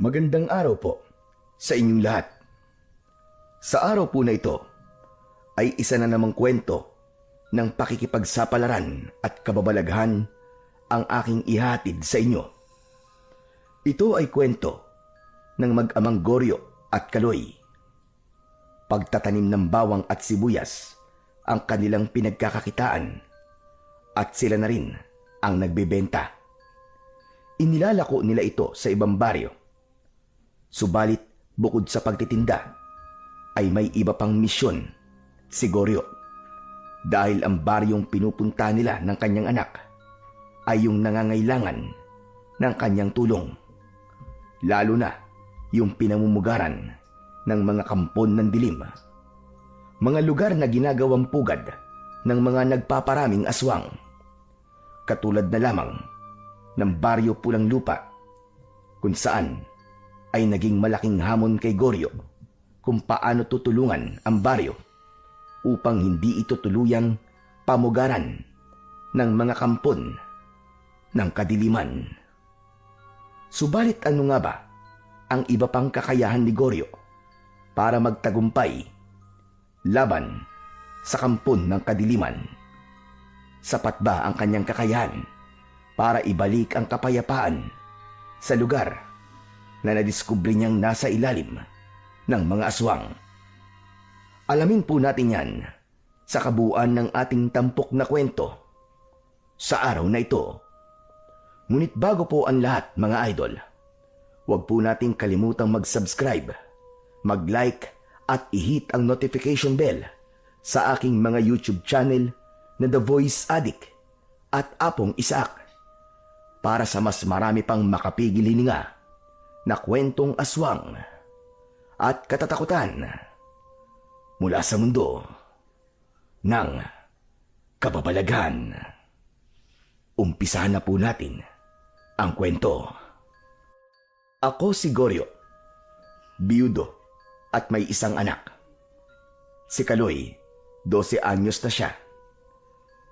Magandang araw po sa inyong lahat. Sa araw po na ito ay isa na namang kwento ng pakikipagsapalaran at kababalaghan ang aking ihatid sa inyo. Ito ay kwento ng mag-amang Goryo at Kaloy. Pagtatanim ng bawang at sibuyas ang kanilang pinagkakakitaan at sila na rin ang nagbebenta. Inilalako nila ito sa ibang baryo. Subalit bukod sa pagtitinda ay may iba pang misyon si Goryo, dahil ang baryong pinupunta nila ng kanyang anak ay yung nangangailangan ng kanyang tulong, lalo na yung pinamumugaran ng mga kampon ng dilim, mga lugar na ginagawang pugad ng mga nagpaparaming aswang, katulad na lamang ng baryo Pulang Lupa, kung saan ay naging malaking hamon kay Goryo kung paano tutulungan ang baryo upang hindi ito tuluyang pamugaran ng mga kampon ng kadiliman. Subalit ano nga ba ang iba pang kakayahan ni Goryo para magtagumpay laban sa kampon ng kadiliman? Sapat ba ang kanyang kakayahan para ibalik ang kapayapaan sa lugar na nadiskubre niyang nasa ilalim ng mga aswang? Alamin po natin yan sa kabuuan ng ating tampok na kwento sa araw na ito. Ngunit bago po ang lahat, mga idol, huwag po nating kalimutang mag-subscribe, mag-like at i-hit ang notification bell sa aking mga YouTube channel na The Voice Addict at Apong Isaac, para sa mas marami pang makapigil hininga na kwentong aswang at katatakutan mula sa mundo ng kababalaghan. Umpisahan na po natin ang kwento. Ako si Goryo, biyudo at may isang anak. Si Kaloy, 12 anyos na siya.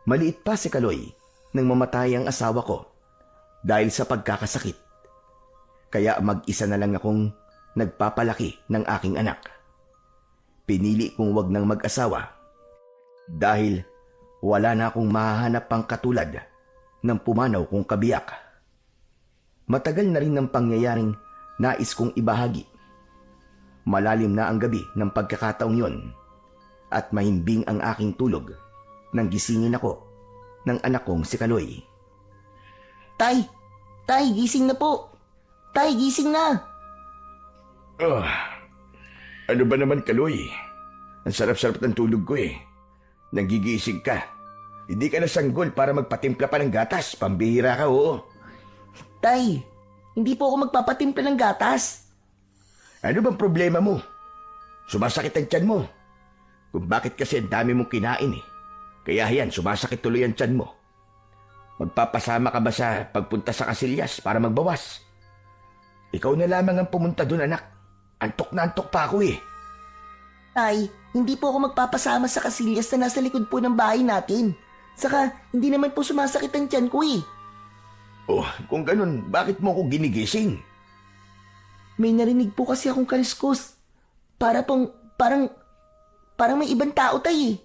Maliit pa si Kaloy nang mamatay ang asawa ko dahil sa pagkakasakit. Kaya mag-isa na lang akong nagpapalaki ng aking anak. Pinili kong wag nang mag-asawa dahil wala na akong mahahanap pang katulad ng pumanaw kong kabiyak. Matagal na rin ang pangyayaring nais kong ibahagi. Malalim na ang gabi ng pagkakataong yon at mahimbing ang aking tulog nang gisingin ako ng anak kong si Kaloy. Tay! Tay, gising na po! Tay, gising na! Ano ba naman, Kaloy? Ang sarap-sarap ng tulog ko eh. Nagigising ka. Hindi ka na sanggol para magpatimpla pa ng gatas. Pambihira ka, oo. Tay, hindi po ako magpapatimpla ng gatas. Ano bang problema mo? Sumasakit ang tiyan mo. Kung bakit kasi ang dami mong kinain eh. Kaya yan, sumasakit tuloy ang tiyan mo. Magpapasama ka ba sa pagpunta sa Casillas para magbawas? Ikaw na lamang ang pumunta doon, anak. Antok na antok pa ako eh. Tay, hindi po ako magpapasama sa Casillas na nasa likod po ng bahay natin. Saka, hindi naman po sumasakit ang tiyan ko eh. Oh, kung ganun, bakit mo ako ginigising? May narinig po kasi akong kaliskos. Parang may ibang tao, tay eh.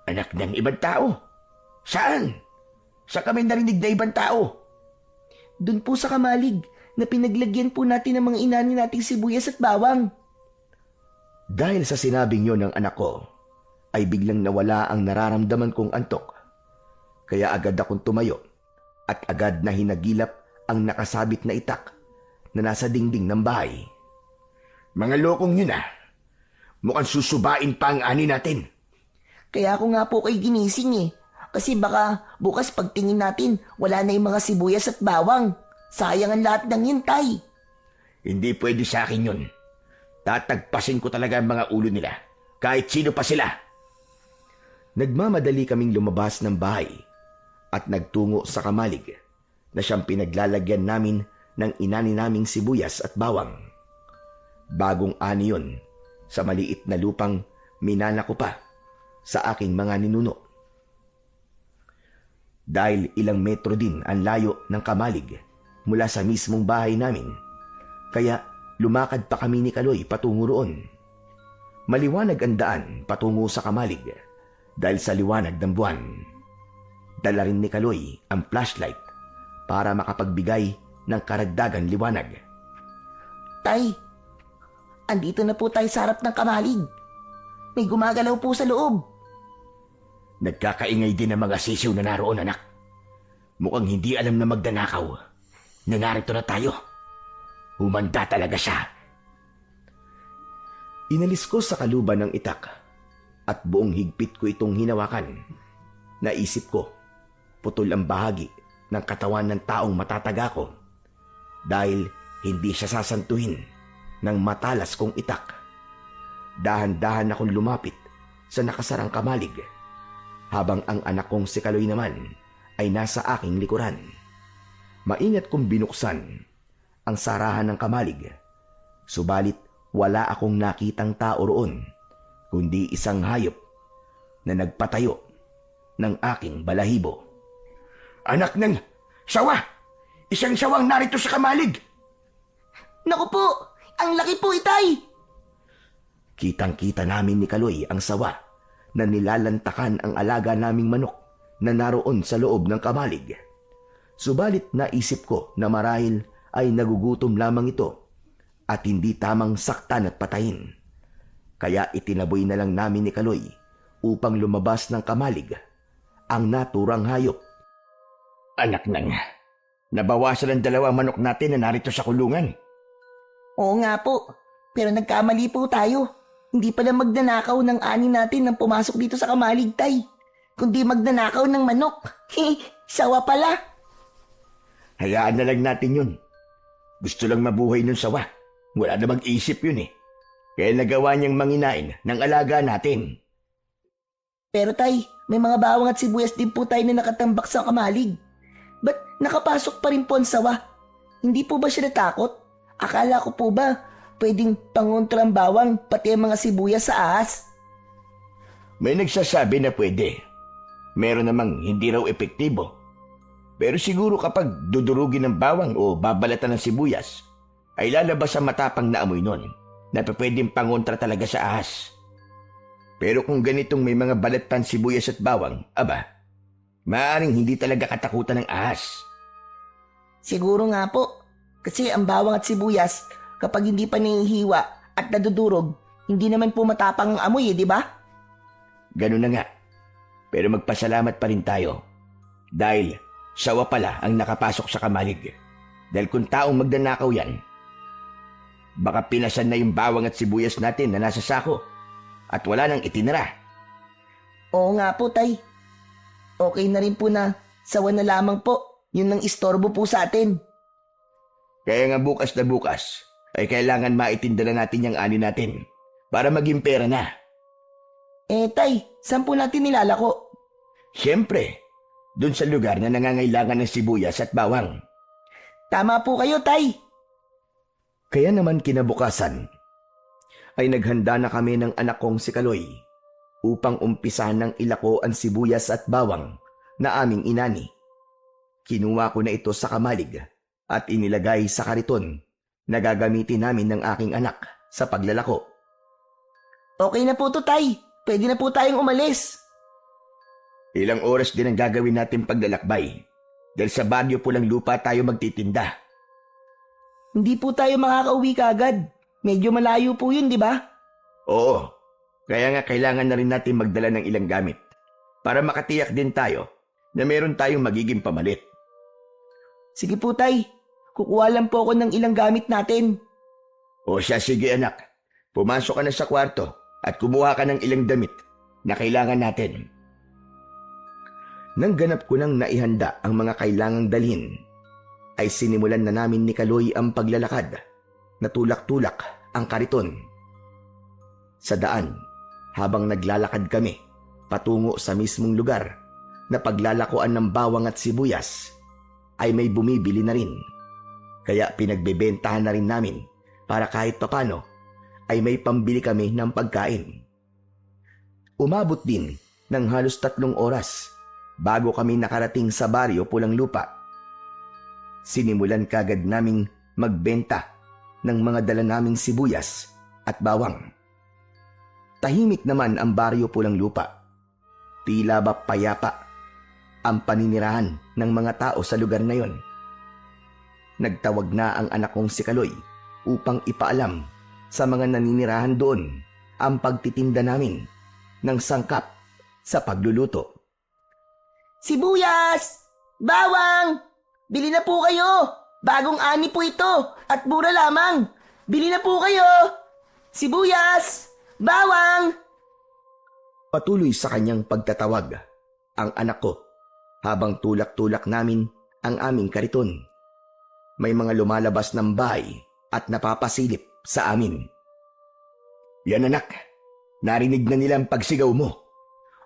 Anak ng ibang tao? Saan? Saan kami narinig na ibang tao? Doon po sa Kamalig, na pinaglagyan po natin ng mga inani nating sibuyas at bawang. Dahil sa sinabing yon ng anak ko, ay biglang nawala ang nararamdaman kong antok. Kaya agad akong tumayo at agad na hinagilap ang nakasabit na itak na nasa dingding ng bahay. Mga lokong yun ah. Mukhang susubain pa ang ani natin. Kaya ako nga po kay ginising eh. Kasi baka bukas pagtingin natin, wala na yung mga sibuyas at bawang. Sayang ang lahat ng yun, tay. Hindi pwede sa akin yun. Tatagpasin ko talaga ang mga ulo nila. Kahit sino pa sila. Nagmamadali kaming lumabas ng bahay at nagtungo sa Kamalig na siyang pinaglalagyan namin ng inani naming sibuyas at bawang. Bagong ani yun sa maliit na lupang minana ko pa sa aking mga ninuno. Dahil ilang metro din ang layo ng Kamalig mula sa mismong bahay namin, Kaya lumakad pa kami ni Kaloy patungo roon. Maliwanag ang daan patungo sa Kamalig dahil sa liwanag ng buwan. Dala rin ni Kaloy ang flashlight para makapagbigay ng karagdagang liwanag. Tay, andito na po tayo sa harap ng Kamalig. May gumagalaw po sa loob. Nagkakaingay din ang mga sisiw na naroon, anak. Mukhang hindi alam na magdanakaw na narito na tayo. Humanda talaga siya. Inalis ko sa kaluban ng itak at buong higpit ko itong hinawakan. Naisip ko, putol ang bahagi ng katawan ng taong matataga ko dahil hindi siya sasantuhin ng matalas kong itak. Dahan-dahan akong lumapit sa nakasarang Kamalig habang ang anak kong si Kaloy naman ay nasa aking likuran. Maingat kong binuksan ang sarahan ng Kamalig, subalit wala akong nakitang tao roon kundi isang hayop na nagpatayo ng aking balahibo. Anak ng sawa! Isang sawang narito sa Kamalig! Naku po, ang laki po, Itay! Kitang-kita namin ni Kaloy ang sawa na nilalantakan ang alaga naming manok na naroon sa loob ng Kamalig. Subalit naisip ko na marahil ay nagugutom lamang ito at hindi tamang saktan at patayin. Kaya itinaboy na lang namin ni Kaloy upang lumabas ng Kamalig ang naturang hayop. Anak nang, nabawasan ang dalawang manok natin na narito sa kulungan. Oo nga po, pero nagkamali po tayo. Hindi pala magnanakaw ng ani natin nang pumasok dito sa Kamalig, Tay. Kundi magnanakaw ng manok. Sawa pala. Hayaan na lang natin yun. Gusto lang mabuhay ng sawa. Wala na mag-isip yun eh. Kaya nagawa niyang manginain ng alaga natin. Pero Tay, may mga bawang at sibuyas din po tayo na nakatambak sa Kamalig. Ba't nakapasok pa rin po ang sawa? Hindi po ba siya natakot? Akala ko po ba pwedeng pangontra ang bawang pati ang mga sibuyas sa ahas? May nagsasabi na pwede. Meron namang hindi raw epektibo. Pero siguro kapag dudurugin ng bawang o babalatan ng sibuyas, ay lalabas ang matapang na amoy nun na pwedeng pangontra talaga sa ahas. Pero kung ganitong may mga balatan sibuyas at bawang, aba, maaaring hindi talaga katakutan ng ahas. Siguro nga po. Kasi ang bawang at sibuyas, kapag hindi pa nahihiwa at nadudurog, hindi naman po matapang ang amoy di ba? Ganun na nga. Pero magpasalamat pa rin tayo. Dahil sawa pala ang nakapasok sa Kamalig. Dahil kung taong magnanakaw yan, baka pinasan na yung bawang at sibuyas natin na nasa sako at wala nang itinira. Oo nga po, Tay. Okay na rin po na sawa na lamang po. Yun ang istorbo po sa atin. Kaya nga bukas na bukas, ay kailangan maitinda na natin yung ani natin para maging pera na. Tay, saan po natin nilalako? Siyempre, dun sa lugar na nangangailangan ng sibuyas at bawang. Tama po kayo, Tay. Kaya naman kinabukasan, ay naghanda na kami ng anak kong si Kaloy upang umpisahan ng ilako ang sibuyas at bawang na aming inani. Kinuha ko na ito sa Kamalig at inilagay sa kariton na gagamitin namin ng aking anak sa paglalako. Okay na po to, Tay. Pwede na po tayong umalis. Ilang oras din ang gagawin natin paglalakbay dahil sa Bagyo Pulang Lupa tayo magtitinda. Hindi po tayo makakauwi kaagad. Medyo malayo po yun, di ba? Oo, kaya nga kailangan na rin natin magdala ng ilang gamit para makatiyak din tayo na meron tayong magiging pamalit. Sige po, Tay. Kukuha lang po ako ng ilang gamit natin. O siya, sige anak. Pumasok ka na sa kwarto at kumuha ka ng ilang damit na kailangan natin. Nang ganap ko nang naihanda ang mga kailangang dalhin, ay sinimulan na namin ni Kaloy ang paglalakad na tulak-tulak ang kariton. Sa daan, habang naglalakad kami patungo sa mismong lugar na paglalakuan ng bawang at sibuyas, ay may bumibili na rin. Kaya pinagbebentahan na rin namin para kahit papano ay may pambili kami ng pagkain. Umabot din ng halos 3 oras bago kami nakarating sa Baryo Pulang Lupa. Sinimulan kagad naming magbenta ng mga dala naming sibuyas at bawang. Tahimik naman ang baryo Pulang Lupa. Tila ba payapa ang paninirahan ng mga tao sa lugar na yon. Nagtawag na ang anak kong si Kaloy upang ipaalam sa mga naninirahan doon ang pagtitinda namin ng sangkap sa pagluluto. Sibuyas! Bawang! Bili na po kayo! Bagong ani po ito at mura lamang. Bili na po kayo! Sibuyas! Bawang! Patuloy sa kanyang pagtatawag ang anak ko habang tulak-tulak namin ang aming kariton. May mga lumalabas ng bahay at napapasilip sa amin. Yan anak, narinig na nila ang pagsigaw mo.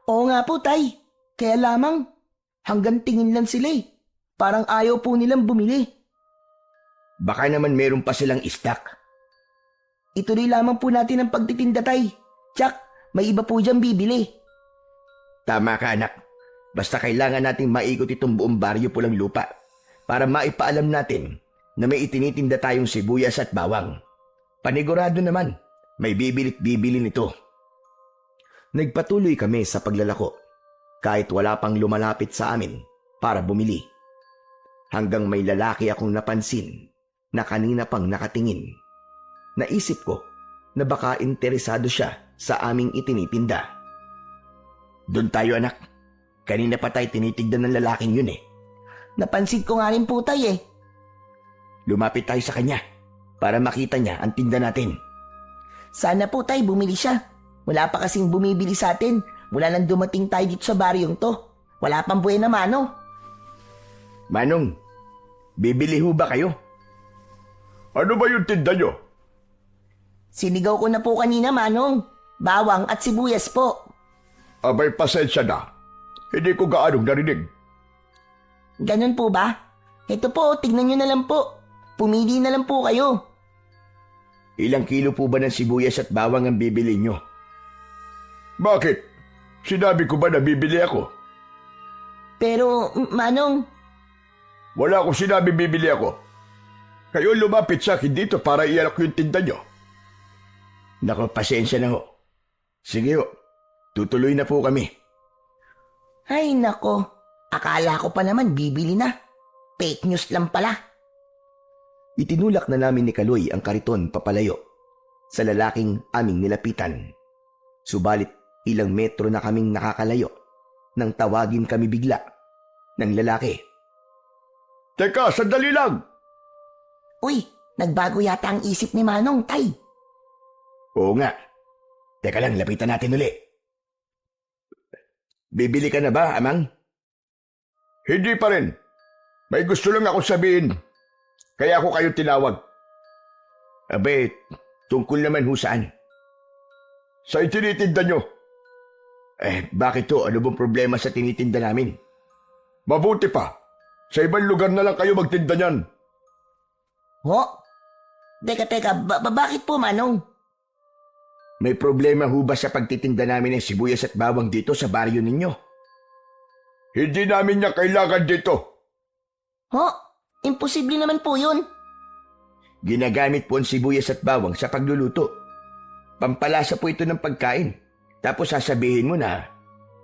Oo nga po, tay. Kaya lamang, hanggang tingin lang sila eh. Parang ayaw po nilang bumili. Baka naman meron pa silang stock. Ituloy lamang po natin ang pagtitinda, tay. Tsak, may iba po dyan bibili. Tama ka anak, basta kailangan nating maikot itong buong baryo Pulang Lupa para maipaalam natin na may itinitinda tayong sibuyas at bawang. Panigurado naman, may bibilit bibili nito. Nagpatuloy kami sa paglalako kahit wala pang lumalapit sa amin para bumili. Hanggang may lalaki akong napansin na kanina pang nakatingin. Naisip ko na baka interesado siya sa aming itinitinda. Doon tayo anak, kanina pa tayo tinitignan ng lalaking yun eh. Napansin ko nga rin po, tay eh. Lumapit tayo sa kanya para makita niya ang tinda natin. Sana po, tay, bumili siya. Wala pa kasing bumibili sa atin mula nang dumating tayo dito sa baryong to. Wala pang buhay na mano. Manong, bibili ho ba kayo? Ano ba yung tinda nyo? Sinigaw ko na po kanina, manong. Bawang at sibuyas po. Abay, pasensya na. Hindi ko gaanong narinig. Ganun po ba? Ito po, tignan nyo na lang po. Pumili na lang po kayo. Ilang kilo po ba ng sibuyas at bawang ang bibili nyo? Bakit? Sinabi ko ba na bibili ako? Pero, manong, Wala akong sinabi bibili ako. Kayo lumapit sa akin dito para ialok yung tinda nyo. Nako, pasensya na ho. Sige ho, tutuloy na po kami. ay nako. Akala ko pa naman bibili na. Fake news lang pala. Itinulak na namin ni Kaloy ang kariton papalayo sa lalaking aming nilapitan. Subalit ilang metro na kaming nakakalayo nang tawagin kami bigla ng lalaki. Teka, sandali lang! Uy, nagbago yata ang isip ni Manong, tay. Oo nga. Teka lang, lapitan natin uli. Bibili ka na ba, Amang? Hindi pa rin. May gusto lang ako sabihin. Kaya ako kayo tinawag. Abe, tungkol naman ho saan? Sa itinitinda nyo. Bakit to? Ano bang problema sa tinitinda namin? Mabuti pa. Sa ibang lugar na lang kayo magtinda niyan. Ho? Teka, bakit po, Manong? May problema ho ba sa pagtitinda namin ng sibuyas at bawang dito sa baryo ninyo? Hindi namin niya kailangan dito. Ho? Imposible naman po yun. Ginagamit po ang sibuyas at bawang sa pagluluto. Pampalasa po ito ng pagkain. Tapos sasabihin mo na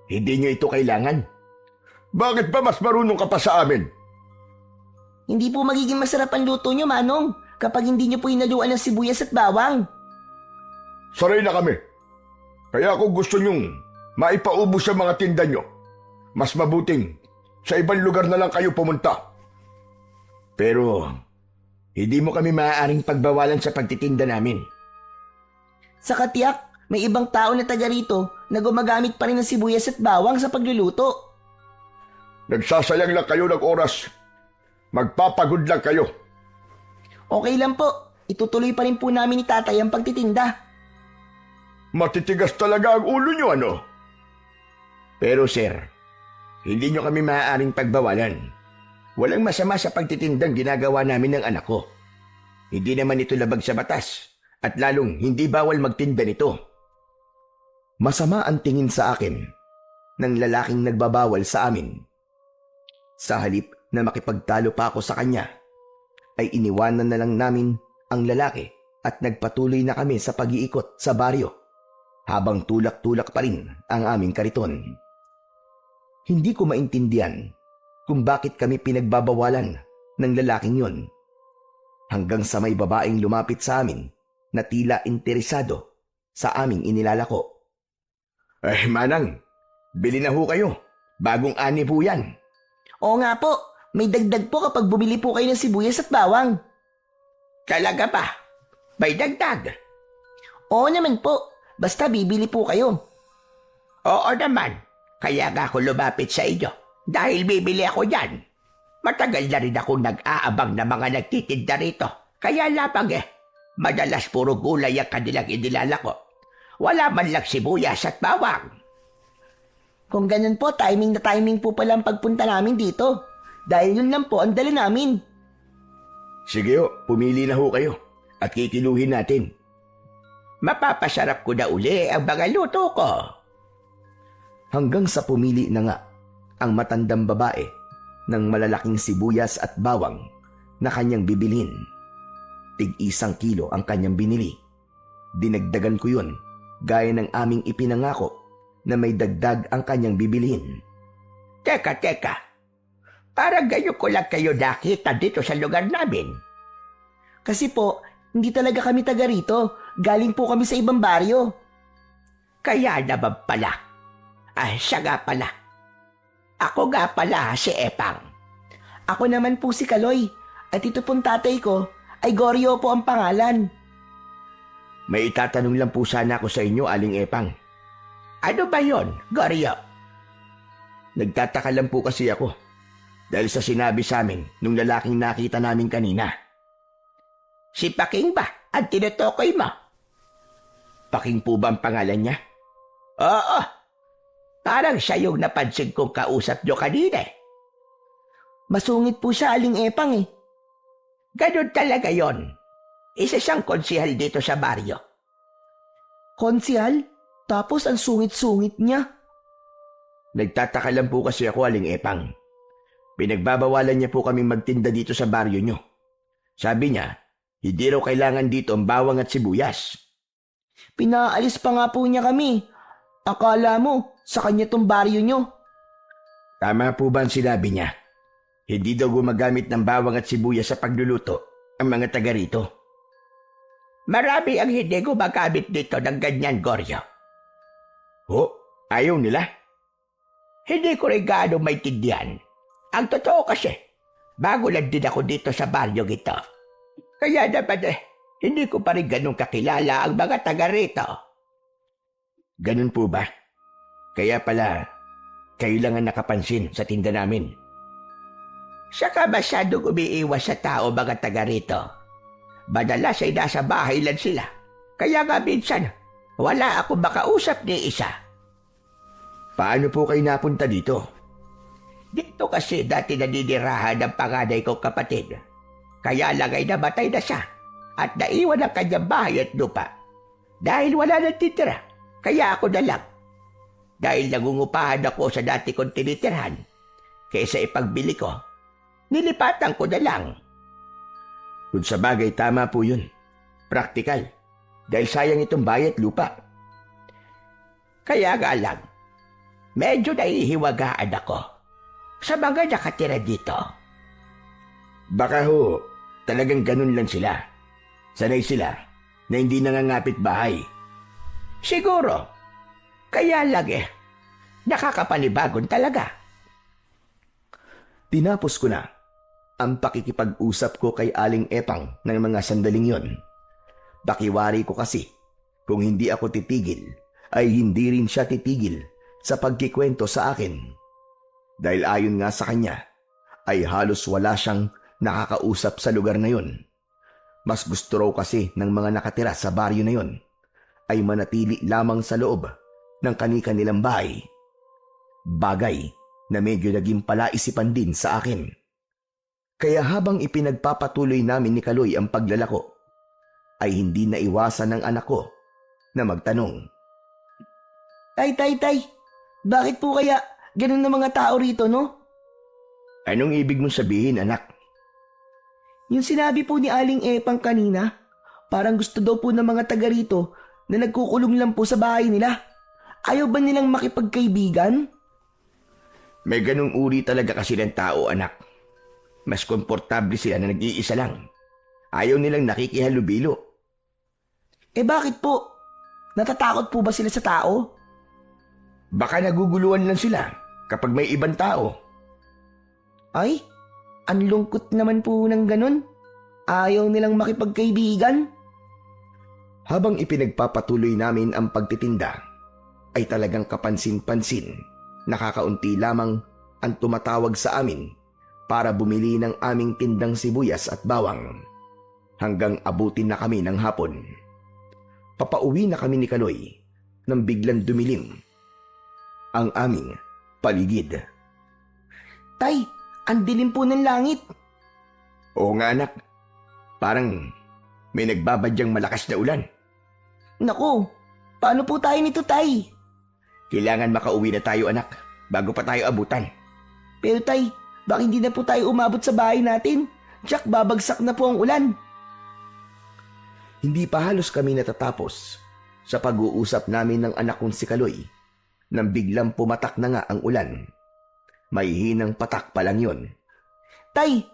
hindi nyo ito kailangan. Bakit ba mas marunong ka pa sa amin? Hindi po magiging masarap ang luto nyo, Manong, kapag hindi nyo po inaluan ng sibuyas at bawang. Saray na kami. Kaya kung gusto nyong maipaubos sa mga tinda nyo, mas mabuting sa ibang lugar na lang kayo pumunta. Pero hindi mo kami maaaring pagbawalan sa pagtitinda namin. Sa katiyak, may ibang tao na taga rito na gumagamit pa rin ng sibuyas at bawang sa pagluluto. Nagsasayang lang kayo ng oras. Magpapagod lang kayo. Okay lang po, itutuloy pa rin po namin ni tatay ang pagtitinda. Matitigas talaga ang ulo nyo, ano? Pero sir, hindi nyo kami maaaring pagbawalan. Walang masama sa pagtitindang ginagawa namin ng anak ko. Hindi naman ito labag sa batas at lalong hindi bawal magtinda nito. Masama ang tingin sa akin ng lalaking nagbabawal sa amin. Sa halip na makipagtalo pa ako sa kanya, ay iniwanan na lang namin ang lalaki at nagpatuloy na kami sa pag-iikot sa baryo habang tulak-tulak pa rin ang aming kariton. Hindi ko maintindihan kung bakit kami pinagbabawalan ng lalaking yon hanggang sa may babaeng lumapit sa amin na tila interesado sa aming inilalako. Manang, bili na ho kayo. Bagong ani po yan. Oo nga po, may dagdag po kapag bumili po kayo ng sibuyas at bawang. Talaga ba? May dagdag? Oo naman po, basta bibili po kayo. Oo naman. Kaya nga ako lumapit sa inyo dahil bibili ako yan. Matagal na rin ako nag-aabang na mga nagtitinda rito. Kaya lapag madalas puro gulay ang kanilang inilalako. Wala man lang sibuyas at bawang. Kung ganun po, timing na timing po pala ang pagpunta namin dito. Dahil yun lang po ang dala namin. Sige ho, pumili na ho kayo at kikiluhin natin. Mapapasarap ko na uli ang mga luto ko. Hanggang sa pumili na nga ang matandang babae ng malalaking sibuyas at bawang na kanyang bibilhin. Tig-1 kilo ang kanyang binili. Dinagdagan ko yun gaya ng aming ipinangako na may dagdag ang kanyang bibilhin. Teka. Parang gayon ko lang kayo nakita dito sa lugar namin. Kasi po, hindi talaga kami taga rito. Galing po kami sa ibang baryo. Kaya naman pala. Siya nga pala. Ako nga pala si Epang. Ako naman po si Kaloy. At ito pong tatay ko ay Goryo po ang pangalan. May itatanong lang po sana ako sa inyo, Aling Epang. Ano ba yon, Goryo? Nagtataka lang po kasi ako dahil sa sinabi sa amin nung lalaking nakita namin kanina. Si Paking ba ang tinutukoy mo? Paking po ba ang pangalan niya? Oo. Parang siya yung napansin kong kausap niyo kanina. Masungit po siya, Aling Epang eh. Ganun talaga yon. Isa siyang konsihal dito sa baryo. Konsihal? Tapos ang sungit-sungit niya. Nagtataka lang po kasi ako, Aling Epang. Pinagbabawalan niya po kaming magtinda dito sa baryo niyo. Sabi niya, hindi raw kailangan dito ang bawang at sibuyas. Pinaalis pa nga po niya kami. Akala mo, sa kanya tong baryo niyo. Tama po ba ang sinabi niya? Hindi daw gumagamit ng bawang at sibuyas sa pagluluto ang mga taga rito. Marami ang hindi gumagamit dito ng ganyan, Goryo. Ayaw nila? Hindi ko rin gaano maintindihan. Ang totoo kasi, bago lang din ako dito sa baryo ito. Kaya naman hindi ko pa rin ganun kakilala ang mga taga rito. Ganun po ba? Kaya pala, kayo lang ang nakapansin sa tinda namin. Saka masyadong umiiwas sa tao mga taga rito. Madalas ay nasa bahay lang sila. Kaya nga minsan, wala akong makausap ni isa. Paano po kayo napunta dito? Dito kasi dati naninirahan ng panganay kong kapatid. Kaya lang ay namatay na siya at naiwan ang kanyang bahay at lupa. Dahil wala nang titira, kaya ako na lang. Dahil nangungupahan ako sa dati kong tinitirhan, kaysa ipagbili ko, nilipatan ko na lang. Kung sa bagay, tama po yun. Praktikal. Dahil sayang itong bayat lupa. Kaya nga lang, medyo nahihiwagaan ako sa mga nakatira dito. Baka ho, talagang ganun lang sila. Sanay sila na hindi nangangapit bahay. Siguro. Kaya lang nakakapanibagon talaga. Tinapos ko na ang pakikipag-usap ko kay Aling Epang ng mga sandaling yon. Pakiwari ko kasi, kung hindi ako titigil, ay hindi rin siya titigil sa pagkikwento sa akin. Dahil ayon nga sa kanya, ay halos wala siyang nakakausap sa lugar na yon. Mas gusto raw kasi ng mga nakatira sa baryo na yon ay manatili lamang sa loob ng kani-kanilang bahay. Bagay na medyo naging palaisipan din sa akin. Kaya habang ipinagpapatuloy namin ni Kaloy ang paglalako, ay hindi naiwasan ng anak ko na magtanong. Tay, bakit po kaya ganun na mga tao rito, no? Anong ibig mong sabihin, anak? Yung sinabi po ni Aling Epang kanina, Parang gusto daw po ng mga taga rito na nagkukulong lang po sa bahay nila. Ayaw ba nilang makipagkaibigan? May ganung uri talaga kasi ng tao, anak. Mas komportable sila na nag-iisa lang. Ayaw nilang nakikihalubilo. Bakit po? Natatakot po ba sila sa tao? Baka naguguluhan lang sila kapag may ibang tao. Ay, ang lungkot naman po ng ganun. Ayaw nilang makipagkaibigan. Habang ipinagpapatuloy namin ang pagtitinda, ay talagang kapansin-pansin, nakakaunti lamang ang tumatawag sa amin para bumili ng aming tindang sibuyas at bawang. Hanggang abutin na kami ng hapon. Papauwi na kami ni Kaloy nang biglang dumilim ang aming paligid. Tay, ang dilim po ng langit. Oo nga anak, parang may nagbabadyang malakas na ulan. Naku, paano po tayo nito, Tay? Kailangan makauwi na tayo anak, bago pa tayo abutan. Pero Tay, bakit hindi na po tayo umabot sa bahay natin? Jack, babagsak na po ang ulan. Hindi pa halos kami natatapos sa pag-uusap namin ng anak kong si Kaloy nang biglang pumatak na nga ang ulan. May hinang patak pa lang yun. Tay,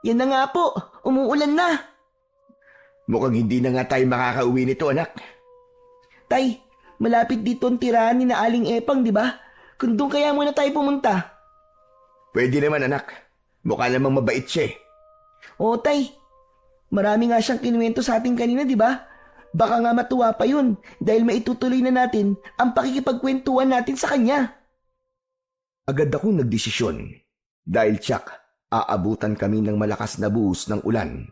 yan na nga po, umuulan na. Mukhang hindi na nga tayo makakauwi nito anak. Tay, malapit dito ang tirahan ni na Aling Epang, di ba? Kung doon kaya muna tayo pumunta. Pwede naman anak, mukha namang mabait siya eh. Oo, Tay. Marami nga siyang kinuwento sa atin kanina, di ba? Baka nga matuwa pa yun dahil maitutuloy na natin ang pakikipagkwentuhan natin sa kanya. Agad akong nagdesisyon dahil tiyak aabutan kami ng malakas na buhos ng ulan.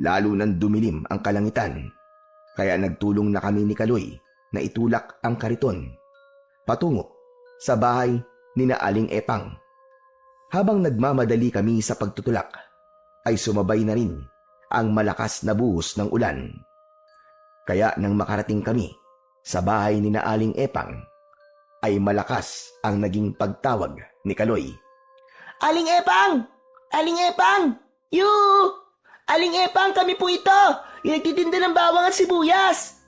Lalo nang dumilim ang kalangitan. Kaya nagtulong na kami ni Kaloy na itulak ang kariton patungo sa bahay ni na Aling Epang. Habang nagmamadali kami sa pagtutulak, ay sumabay na rin ang malakas na buhos ng ulan. Kaya nang makarating kami sa bahay ni na Aling Epang, ay malakas ang naging pagtawag ni Kaloy. Aling Epang! Aling Epang! Yoo! Aling Epang, kami po ito! Yung nagtitinda ng bawang at sibuyas!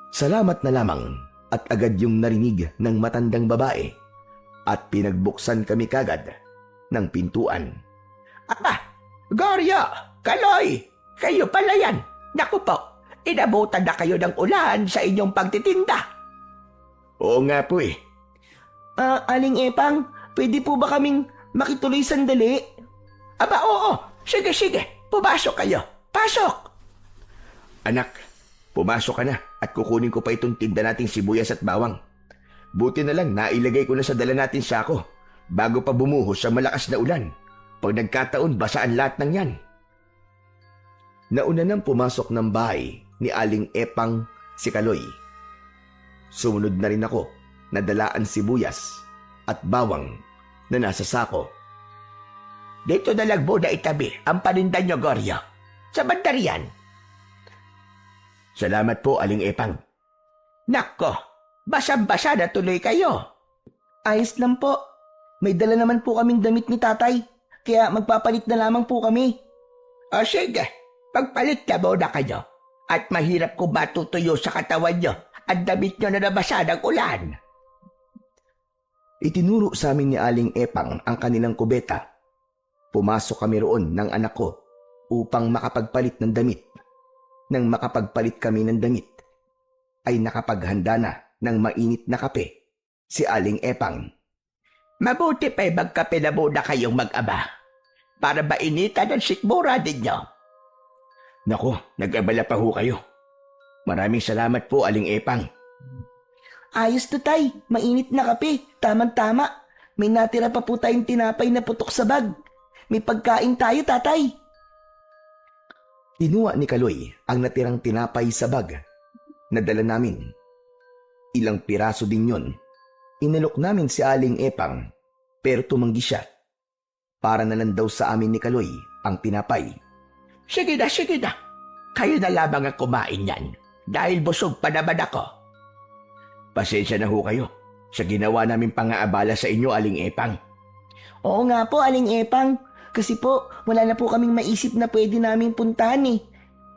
Salamat na lamang at agad yung narinig ng matandang babae at pinagbuksan kami kagad ng pintuan. Goryo! Kaloy! Kayo pala yan! Naku po, inabutan na kayo ng ulan sa inyong pagtitinda. Oo nga po eh. Aling Epang, pwede po ba kaming makituloy sandali? Aba oo, sige, pumasok kayo. Pasok! Anak, pumasok ka na at kukunin ko pa itong tinda nating sibuyas at bawang. Buti na lang nailagay ko na sa dala natin sako bago pa bumuhos sa malakas na ulan. Pag nagkataon, basaan lahat ng yan. Nauna nang pumasok ng bahay ni Aling Epang si Kaloy. Sumunod na rin ako na dalaan sibuyas at bawang na nasa sako. Dito na lang muna itabi ang paninda nyo, Goryo. Sa banda riyan. Salamat po, Aling Epang. Nako, basang-basa na tuloy kayo. Ayos lang po. May dala naman po kaming damit ni tatay. Kaya magpapalit na lamang po kami. O sige, pagpalit na muna kayo. At mahirap kung matutuyo sa katawan nyo ang damit nyo na nabasa ng ulan. Itinuro sa amin ni Aling Epang ang kanilang kubeta. Pumasok kami roon ng anak ko upang makapagpalit ng damit. Nang makapagpalit kami ng damit, ay nakapaghanda na ng mainit na kape si Aling Epang. Mabuti pa'y magkape na muna kayong mag-ama para mainitan ang sikmura ninyo. Naku, nag-abala pa ho kayo. Maraming salamat po, Aling Epang. Ayos to, Tay. Mainit na kape. Tamang-tama. May natira pa po tayong tinapay na putok sa bag. May pagkain tayo, tatay. Kinuha ni Kaloy ang natirang tinapay sa bag na dala namin. Ilang piraso din yon. Inalok namin si Aling Epang pero tumanggi siya. Para na lang daw sa amin ni Kaloy ang tinapay. Sige na. Kayo na lamang ang kumain yan dahil busog pa naman ako. Pasensya na ho kayo sa ginawa namin pang-aabala sa inyo, Aling Epang. Oo nga po, Aling Epang. Kasi po, wala na po kaming maisip na pwede namin puntahan eh.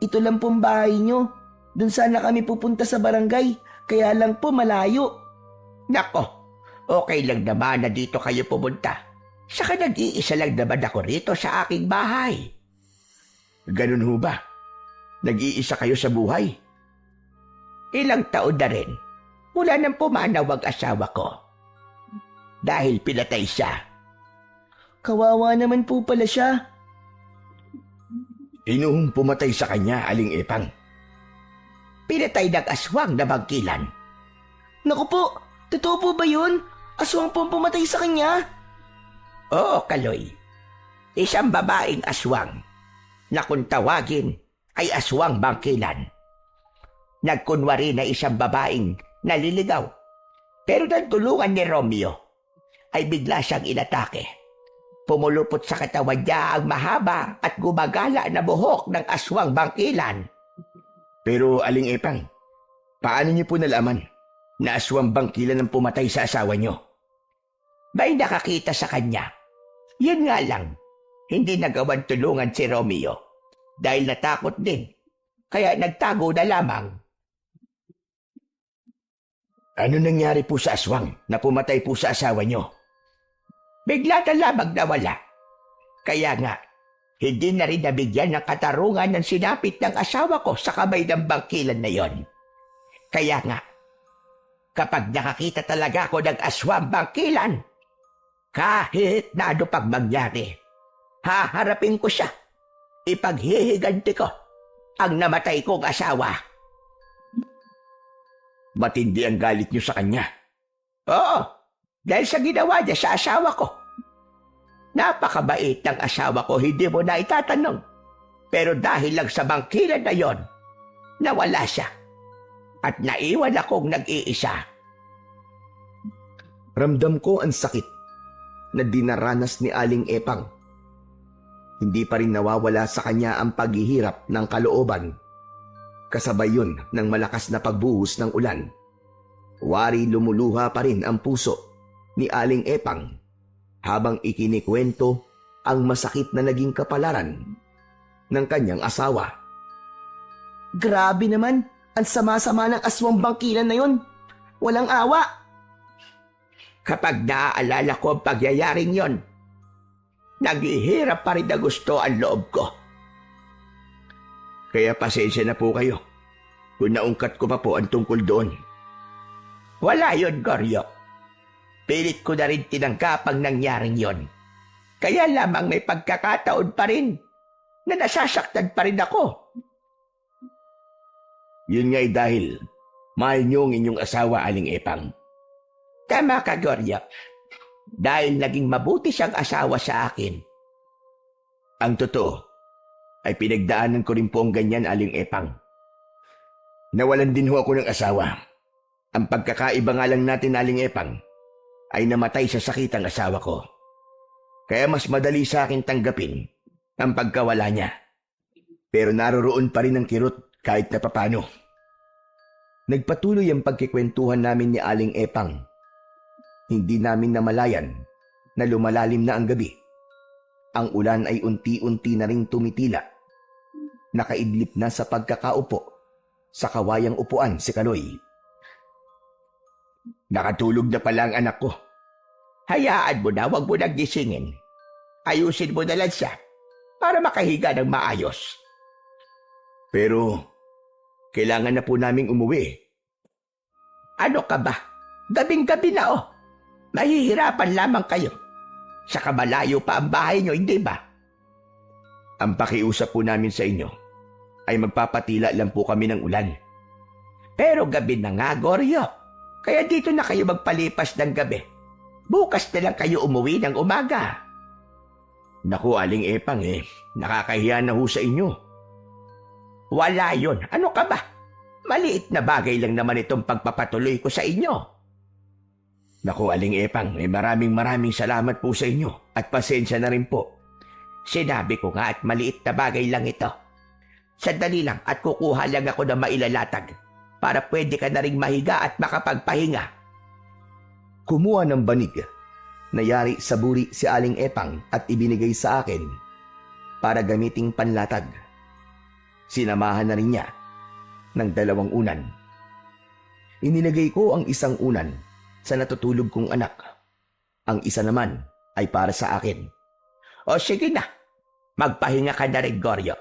Ito lang pong bahay nyo. Doon sana kami pupunta sa barangay. Kaya lang po malayo. Nako, okay lang naman na dito kayo pumunta. Saka nag-iisa lang naman ako rito sa aking bahay. Ganun ho ba? Nag-iisa kayo sa buhay? Ilang taon na rin, mula nang pumanaw ang asawa ko. Dahil pinatay siya. Kawawa naman po pala siya. Inuhong pumatay sa kanya, Aling Epang. Pinatay ng aswang na bangkilan. Naku po, totoo po ba yun? Aswang po ang pumatay sa kanya? Oo, Kaloy. Isang babaeng aswang na kung tawagin ay aswang bangkilan. Nagkunwari na isang babaeng naliligaw. Pero nang tulungan ni Romeo, ay bigla siyang inatake. Pumulupot sa katawan niya ang mahaba at gumagala na buhok ng aswang bangkilan. Pero Aling Epang, paano niyo po nalaman na aswang bangkilan ang pumatay sa asawa niyo? May nakakita sa kanya. Yun nga lang, hindi nagawan tulungan si Romeo dahil natakot din. Kaya nagtago na lamang. Ano nangyari po sa aswang na pumatay po sa asawa niyo? Bigla na lamang nawala. Kaya nga, hindi na rin nabigyan ng katarungan ng sinapit ng asawa ko sa kamay ng bangkilan na yon. Kaya nga, kapag nakakita talaga ako ng aswang bangkilan, kahit na ano pag mangyari, haharapin ko siya. Ipaghihiganti ko ang namatay kong asawa. Matindi ang galit niyo sa kanya. Oo, dahil sa ginawa niya sa asawa ko. Napakabait ng asawa ko, hindi mo na itatanong. Pero dahil lang sa bangkilan na yon, nawala siya. At naiwan akong nag-iisa. Ramdam ko ang sakit na dinaranas ni Aling Epang. Hindi pa rin nawawala sa kanya ang paghihirap ng kalooban. Kasabay yun ng malakas na pagbuhos ng ulan. Wari lumuluha pa rin ang puso ni Aling Epang habang ikinikwento ang masakit na naging kapalaran ng kanyang asawa. Grabe naman, ang sama-sama ng aswang bangkilan na yun. Walang awa. Kapag naaalala ko ang pagyayaring yon, naghihirap pa rin na gusto ang loob ko. Kaya pasensya na po kayo kung naungkat ko pa po ang tungkol doon. Wala yon, Goryo. Pilit ko na rin tinanggap ang nangyaring yon. Kaya lamang may pagkakataon pa rin na nasasaktan pa rin ako. Yun nga'y dahil mahal niyo ang inyong asawa, Aling Epang. Tama ka, Goryo. Dahil naging mabuti siyang asawa sa akin. Ang totoo ay pinagdaanan ko rin po ang ganyan, Aling Epang. Nawalan din ho ako ng asawa. Ang pagkakaiba nga lang natin, Aling Epang, ay namatay sa sakit ang asawa ko. Kaya mas madali sa akin tanggapin ang pagkawala niya. Pero naroroon pa rin ang kirot kahit na papano. Nagpatuloy ang pagkikwentuhan namin ni Aling Epang. Hindi namin namalayan na lumalalim na ang gabi. Ang ulan ay unti-unti na ring tumitila. Nakaidlip na sa pagkakaupo sa kawayang upuan si Kaloy. Nakatulog na pala ang anak ko. Hayaan mo na, wag mo nang gisingin. Ayusin mo na lang siya para makahiga ng maayos. Pero kailangan na po naming umuwi. Ano ka ba? Gabing-gabi na oh. Mahihirapan lamang kayo. Saka malayo pa ang bahay nyo, hindi ba? Ang pakiusap po namin sa inyo ay magpapatila lang po kami ng ulan. Pero gabi na nga, Goryo. Kaya dito na kayo magpalipas ng gabi. Bukas na lang kayo umuwi ng umaga. Naku, Aling Epang nakakahiya na ho sa inyo. Wala yun. Ano ka ba? Maliit na bagay lang naman itong pagpapatuloy ko sa inyo. Naku, Aling Epang, maraming salamat po sa inyo at pasensya na rin po. Sinabi ko nga at maliit na bagay lang ito. Sandali lang at kukuha lang ako ng mailalatag para pwede ka na ring mahiga at makapagpahinga. Kumuha ng banig. Nayari sa buri si Aling Epang at ibinigay sa akin para gamiting panlatag. Sinamahan na rin niya ng 2 unan. Inilagay ko ang isang unan sa natutulog kong anak. Ang isa naman ay para sa akin. O sige na, magpahinga ka na rin, Goryo.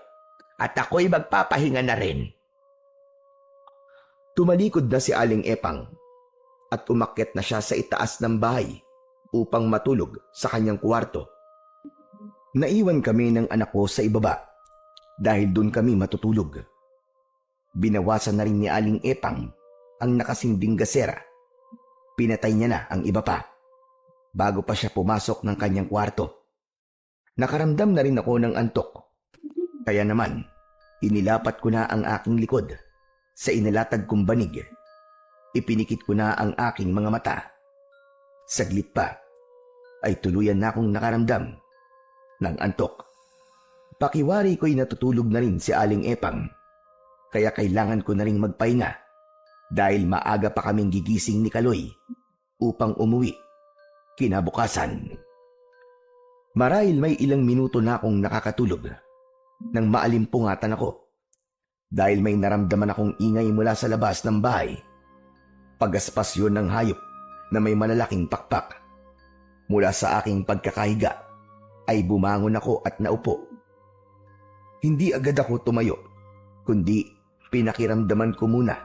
At ako'y magpapahinga na rin. Tumalikod na si Aling Epang at umakyat na siya sa itaas ng bahay upang matulog sa kanyang kwarto. Naiwan kami ng anak ko sa ibaba dahil doon kami matutulog. Binawasan na rin ni Aling Epang ang nakasinding gasera. Pinatay niya na ang iba pa bago pa siya pumasok ng kanyang kwarto. Nakaramdam na rin ako ng antok. Kaya naman, inilapat ko na ang aking likod sa inilatag kong banig. Ipinikit ko na ang aking mga mata. Saglit pa, ay tuluyan na akong nakaramdam ng antok. Pakiwari ko'y natutulog na rin si Aling Epang, kaya kailangan ko na rin magpahinga dahil maaga pa kaming gigising ni Kaloy upang umuwi kinabukasan. Marahil may ilang minuto na akong nakakatulog nang maalimpungatan ako dahil may naramdaman akong ingay mula sa labas ng bahay. Pagaspas yun ng hayop na may malalaking pakpak. Mula sa aking pagkakahiga ay bumangon ako at naupo. Hindi agad ako tumayo, kundi pinakiramdaman ko muna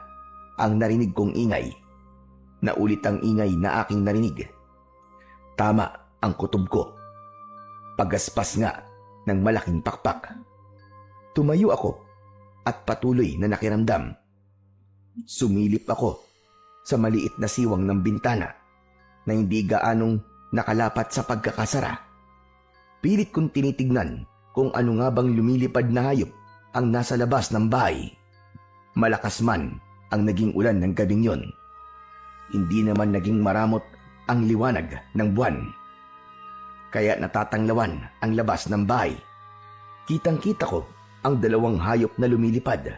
ang narinig kong ingay. Naulit ang ingay na aking narinig. Tama ang kutob ko. Pagaspas nga ng malaking pakpak. Tumayo ako at patuloy na nakiramdam. Sumilip ako sa maliit na siwang ng bintana na hindi gaanong nakalapat sa pagkakasara. Pilit kong tinitignan kung ano nga bang lumilipad na hayop ang nasa labas ng bahay. Malakas man ang naging ulan ng gabing yon. Hindi naman naging maramot ang liwanag ng buwan. Kaya natatanglawan ang labas ng bahay. Kitang-kita ko ang 2 hayop na lumilipad.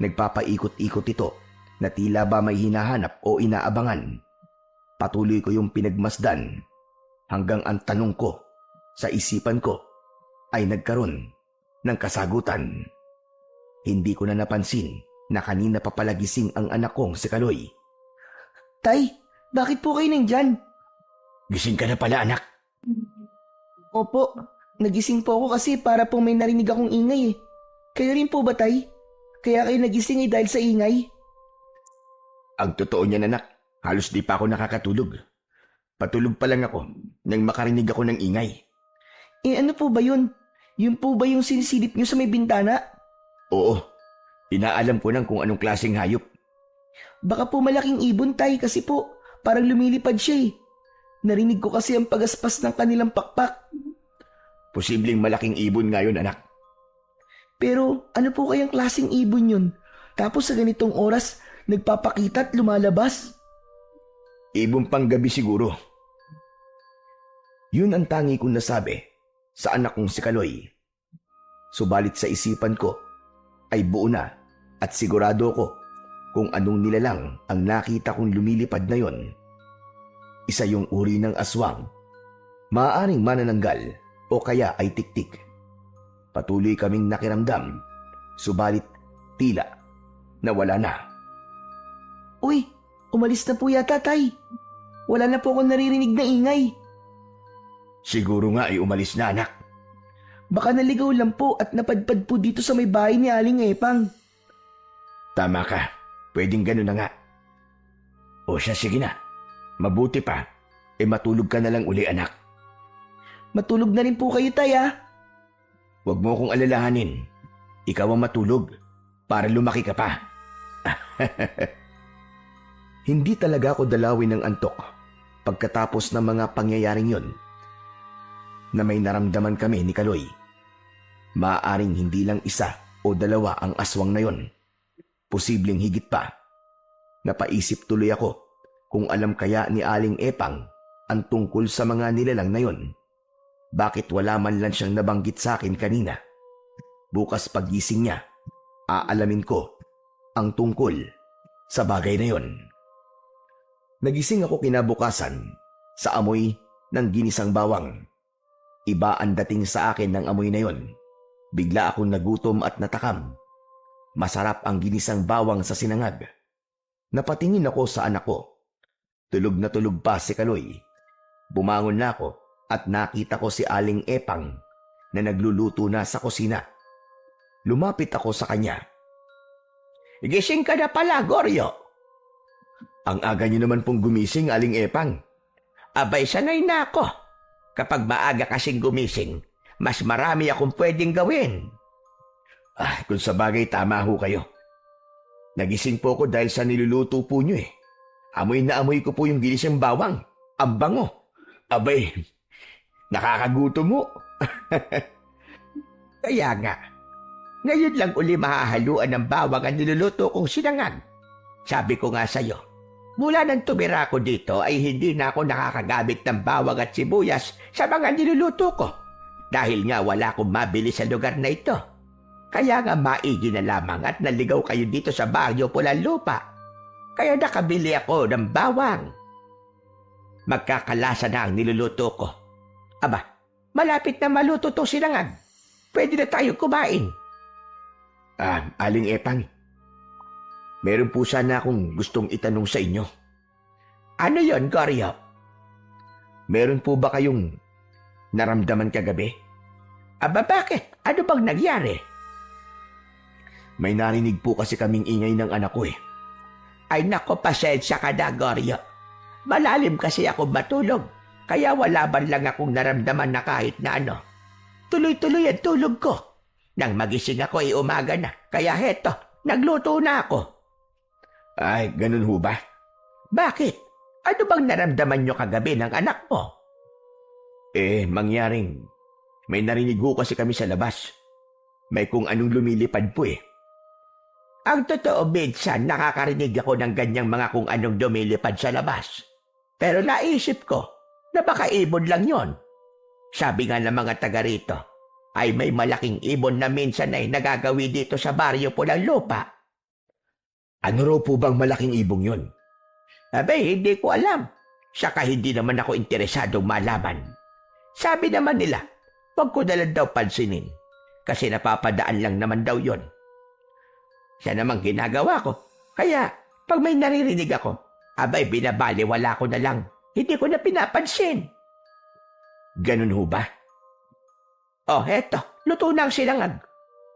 Nagpapaikot-ikot ito na tila ba may hinahanap o inaabangan. Patuloy ko yung pinagmasdan hanggang ang tanong ko sa isipan ko ay nagkaroon ng kasagutan. Hindi ko na napansin na kanina pa pala gising ang anak kong si Kaloy. Tay, bakit po kayo nandyan? Gising ka na pala, anak. Opo, nagising po ako kasi para po may narinig akong ingay eh. Kayo rin po ba, Tay? Kaya kayo nagising dahil sa ingay? Ang totoo niyan, anak, halos di pa ako nakakatulog. Patulog pa lang ako nang makarinig ako ng ingay. Eh ano po ba yun? Yun po ba yung sinisilip nyo sa may bintana? Oo, inaalam ko nang kung anong klaseng hayop. Baka po malaking ibon, Tay, kasi po parang lumilipad siya eh. Narinig ko kasi ang pagaspas ng kanilang pakpak. Posibleng malaking ibon ngayon, anak. Pero ano po kayang klaseng ibon yun? Tapos sa ganitong oras, nagpapakita at lumalabas? Ibon pang gabi siguro. Yun ang tangi kong nasabi sa anak kong si Kaloy. Subalit sa isipan ko ay buo na at sigurado ko kung anong nilalang ang nakita kong lumilipad na yon. Isa yung uri ng aswang, maaaring manananggal o kaya ay tiktik. Patuloy kaming nakiramdam, subalit tila nawala na. Uy, umalis na po yata, Tay. Wala na po akong naririnig na ingay. Siguro nga ay umalis na, anak. Baka naligaw lang po at napadpad po dito sa may bahay ni Aling Epang. Tama ka. Pwedeng gano'n na nga. O siya, sige na. Mabuti pa, matulog ka na lang uli, anak. Matulog na rin po kayo, Tay, ah. Huwag mo akong alalahanin. Ikaw ang matulog para lumaki ka pa. Hindi talaga ako dalawin ng antok pagkatapos ng mga pangyayaring yon na may naramdaman kami ni Kaloy. Maaaring hindi lang 1 o 2 ang aswang na yon. Posibleng higit pa. Napaisip tuloy ako kung alam kaya ni Aling Epang ang tungkol sa mga nilalang na yon. Bakit wala man lang siyang nabanggit sa akin kanina? Bukas pagising niya, aalamin ko ang tungkol sa bagay na yon. Nagising ako kinabukasan sa amoy ng ginisang bawang. Iba ang dating sa akin ng amoy na yon. Bigla akong nagutom at natakam. Masarap ang ginisang bawang sa sinangag. Napatingin ako sa anak ko. Tulog na tulog pa si Kaloy. Bumangon na ako at nakita ko si Aling Epang na nagluluto na sa kusina. Lumapit ako sa kanya. Gising ka na pala, Goryo. Ang aga niyo naman pong gumising, Aling Epang. Abay, sanay na ako. Kapag maaga kasing gumising, mas marami akong pwedeng gawin. Kung sa bagay tama ho kayo. Nagising po ako dahil sa niluluto po niyo eh. Amoy na amoy ko po yung ginisang bawang. Ang bango. Abay, nakakagutom mo. Kaya nga, ngayon lang uli mahahaluan ng bawang ang niluluto kong sinangag. Sabi ko nga sa'yo, mula nang tumira ko dito ay hindi na ako nakakagamit ng bawang at sibuyas sa mga niluluto ko. Dahil nga wala akong mabili sa lugar na ito. Kaya nga maigi na lamang at naligaw kayo dito sa Baryo Pulanlupa. Kaya nakabili ako ng bawang. Magkakalasa na ang niluluto ko. Aba, malapit na maluto to sinangag. Pwede na tayo kumain. Aling Epang, meron po sana akong gustong itanong sa inyo. Ano yon, Goryo? Meron po ba kayong naramdaman kagabi? Aba, bakit? Ano bang nangyari? May narinig po kasi kaming ingay ng anak ko eh. Ay nako, pasensya ka na, Goryo. Malalim kasi ako matulog, kaya wala man lang akong naramdaman na kahit na ano. Tuloy-tuloy ang tulog ko. Nang magising ako ay umaga na, kaya heto, nagluto na ako. Ay, ganun ho ba? Bakit? Ano bang naramdaman nyo kagabi ng anak mo? Mangyaring may narinig ho kasi kami sa labas. May kung anong lumilipad po eh. Ang totoo, minsan nakakarinig ako ng ganyang mga kung anong lumilipad sa labas. Pero naisip ko na baka ibon lang yon. Sabi nga ng mga taga rito, ay may malaking ibon na minsan ay nagagawi dito sa Baryo Pulanlupa. Ano raw po bang malaking ibong yon? Abay, hindi ko alam. Saka hindi naman ako interesadong malaman. Sabi naman nila, wag ko na lang daw pansinin. Kasi napapadaan lang naman daw yon. Siya namang ginagawa ko. Kaya, pag may naririnig ako, abay, binabaliwala ko na lang. Hindi ko na pinapansin. Ganun ho ba? Oh, heto, luto na ang sinangag.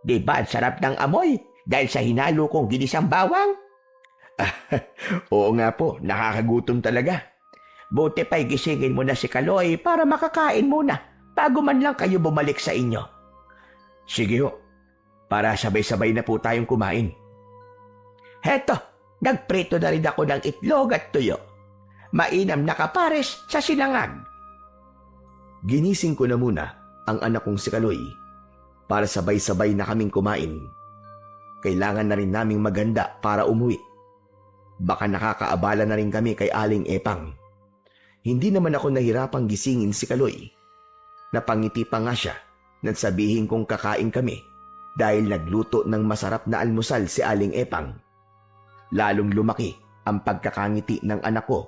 Di ba ang sarap ng amoy dahil sa hinalo kong ginisang bawang? Oo nga po, nakakagutom talaga. Buti pa'y gisingin mo na si Kaloy para makakain muna bago man lang kayo bumalik sa inyo. Sige ho, para sabay-sabay na po tayong kumain. Heto, nagprito na rin ako ng itlog at tuyo. Mainam na kapares sa sinangag. Ginising ko na muna ang anak kong si Kaloy para sabay-sabay na kaming kumain. Kailangan na rin naming maghanda para umuwi. Baka nakakaabala na rin kami kay Aling Epang. Hindi naman ako nahirapang gisingin si Kaloy. Napangiti pa nga siya nang sabihin kong kakain kami dahil nagluto ng masarap na almusal si Aling Epang. Lalong lumaki ang pagkakangiti ng anak ko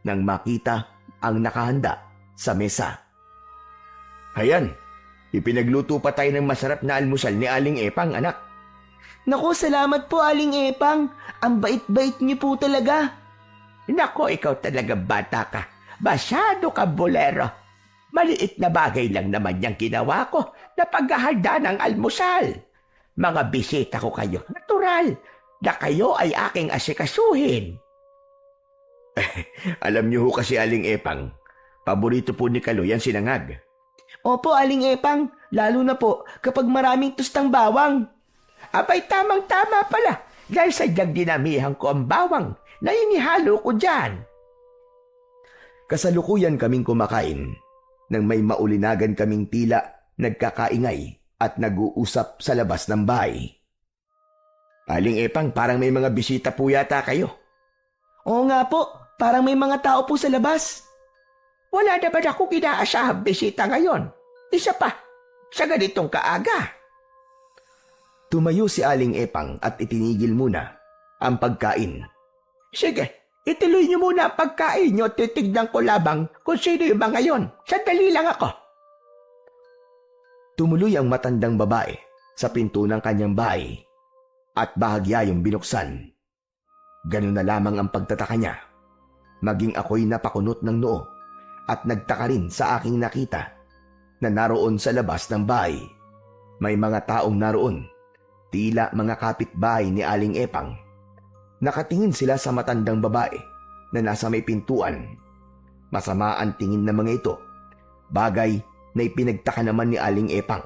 nang makita ang nakahanda sa mesa. Ayan, ipinagluto pa tayo ng masarap na almusal ni Aling Epang, anak. Naku, salamat po, Aling Epang. Ang bait-bait niyo po talaga. Nako, ikaw talaga bata ka. Masyado ka bolero. Maliit na bagay lang naman yung ginawa ko na paghahanda ng almusal. Mga bisita ko kayo, natural, na kayo ay aking asikasuhin. Alam niyo ho kasi Aling Epang, paborito po ni Kaloy ang sinangag. Opo, Aling Epang, lalo na po kapag maraming tustang bawang. Abay, tamang-tama pala dahil sadyang dinamihan ko ang bawang na inihalo ko dyan. Kasalukuyan kaming kumakain nang may maulinagan kaming tila nagkakaingay at nag-uusap sa labas ng bahay. Aling Epang, parang may mga bisita po yata kayo. Oo nga po, parang may mga tao po sa labas. Wala naman ako inaasahang bisita ngayon. Isa pa, sa ganitong kaaga. Tumayo si Aling Epang at itinigil muna ang pagkain. Sige, ituloy niyo muna ang pagkain niyo at titignan ko labang kung sino yung mga yon. Sandali lang ako. Tumuloy ang matandang babae sa pinto ng kanyang bahay. at bahagya yung binuksan. Ganun na lamang ang pagtataka niya. Maging ako'y napakunot ng noo at nagtaka rin sa aking nakita na naroon sa labas ng bahay. May mga taong naroon, tila mga kapitbahay ni Aling Epang. Nakatingin sila sa matandang babae na nasa may pintuan. Masama ang tingin ng mga ito, bagay na ipinagtaka naman ni Aling Epang.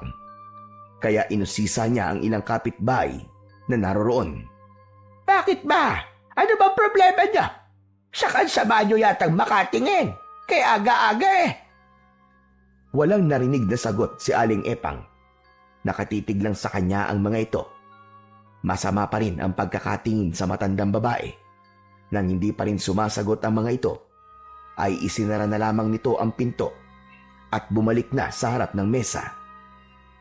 Kaya inusisa niya ang ilang kapitbahay na naroroon. Bakit ba? Ano ba problema niya? Sa kansama niyo yatang makatingin. Kaya aga-aga eh. Walang narinig na sagot si Aling Epang. Nakatitig lang sa kanya ang mga ito. Masama pa rin ang pagkakatingin sa matandang babae. Nang hindi pa rin sumasagot ang mga ito, ay isinara na lamang nito ang pinto at bumalik na sa harap ng mesa.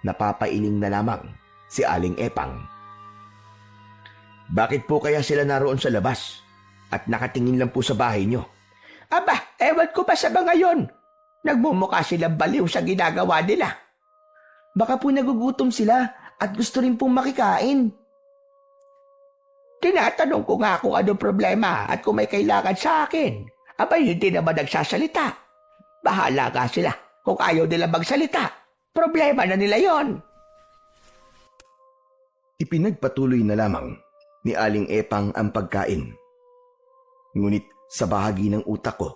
Napapailing na lamang si Aling Epang. Bakit po kaya sila naroon sa labas at nakatingin lang po sa bahay niyo? Aba, ewan ko pa sa mga yon. Nagmumukha silang baliw sa ginagawa nila. Baka po nagugutom sila at gusto rin pong makikain. Tinatanong ko nga kung ano problema at kung may kailangan sa akin. Abay, hindi naman nagsasalita. Bahala nga sila kung ayaw nila magsalita. Problema na nila yon. Ipinagpatuloy na lamang ni Aling Epang ang pagkain. Ngunit sa bahagi ng utak ko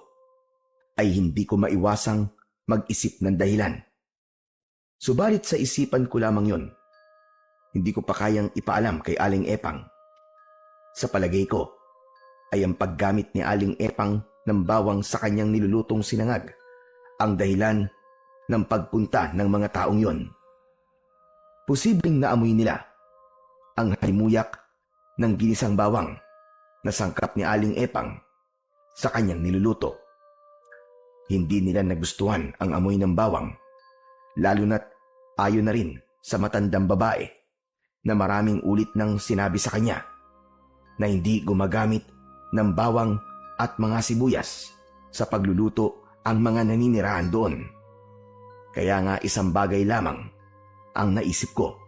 ay hindi ko maiwasang mag-isip ng dahilan. Subalit sa isipan ko lamang yon, hindi ko pa kayang ipaalam kay Aling Epang. Sa palagay ko ay ang paggamit ni Aling Epang ng bawang sa kanyang nilulutong sinangag ang dahilan ng pagpunta ng mga taong yon. Posibleng naamoy nila ang halimuyak ng ginisang bawang na sangkap ni Aling Epang sa kanyang niluluto. Hindi nila nagustuhan ang amoy ng bawang, lalo na't ayon na rin sa matandang babae na maraming ulit nang sinabi sa kanya na hindi gumagamit ng bawang at mga sibuyas sa pagluluto ang mga naninirahan doon. Kaya nga isang bagay lamang ang naisip ko.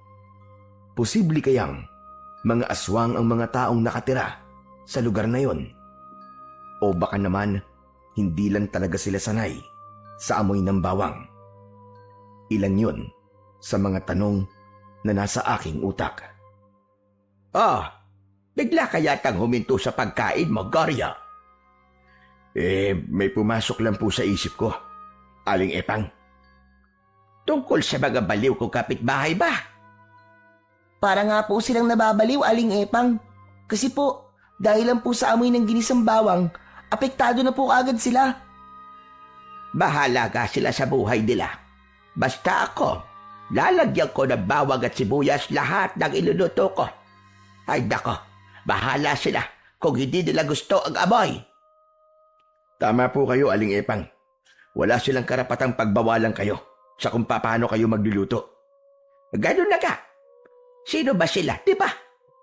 Posible kayang mga aswang ang mga taong nakatira sa lugar na yon? O baka naman hindi lang talaga sila sanay sa amoy ng bawang? Ilan yon sa mga tanong na nasa aking utak. Bigla ka yatang huminto sa pagkain mo, Gorya. May pumasok lang po sa isip ko, Aling Epang. Tungkol sa mga baliw kong kapitbahay ba? Para nga po silang nababaliw, Aling Epang. Kasi po, dahil lang po sa amoy ng ginisang bawang, apektado na po agad sila. Bahala ka sila sa buhay nila. Basta ako, lalagyan ko ng bawang at sibuyas lahat ng iluluto ko. Ay nako, bahala sila kung hindi nila gusto ang amoy. Tama po kayo, Aling Epang. Wala silang karapatang pagbawalan kayo sa kung paano kayo magluluto. Ganun na ka. Sino ba sila, di ba?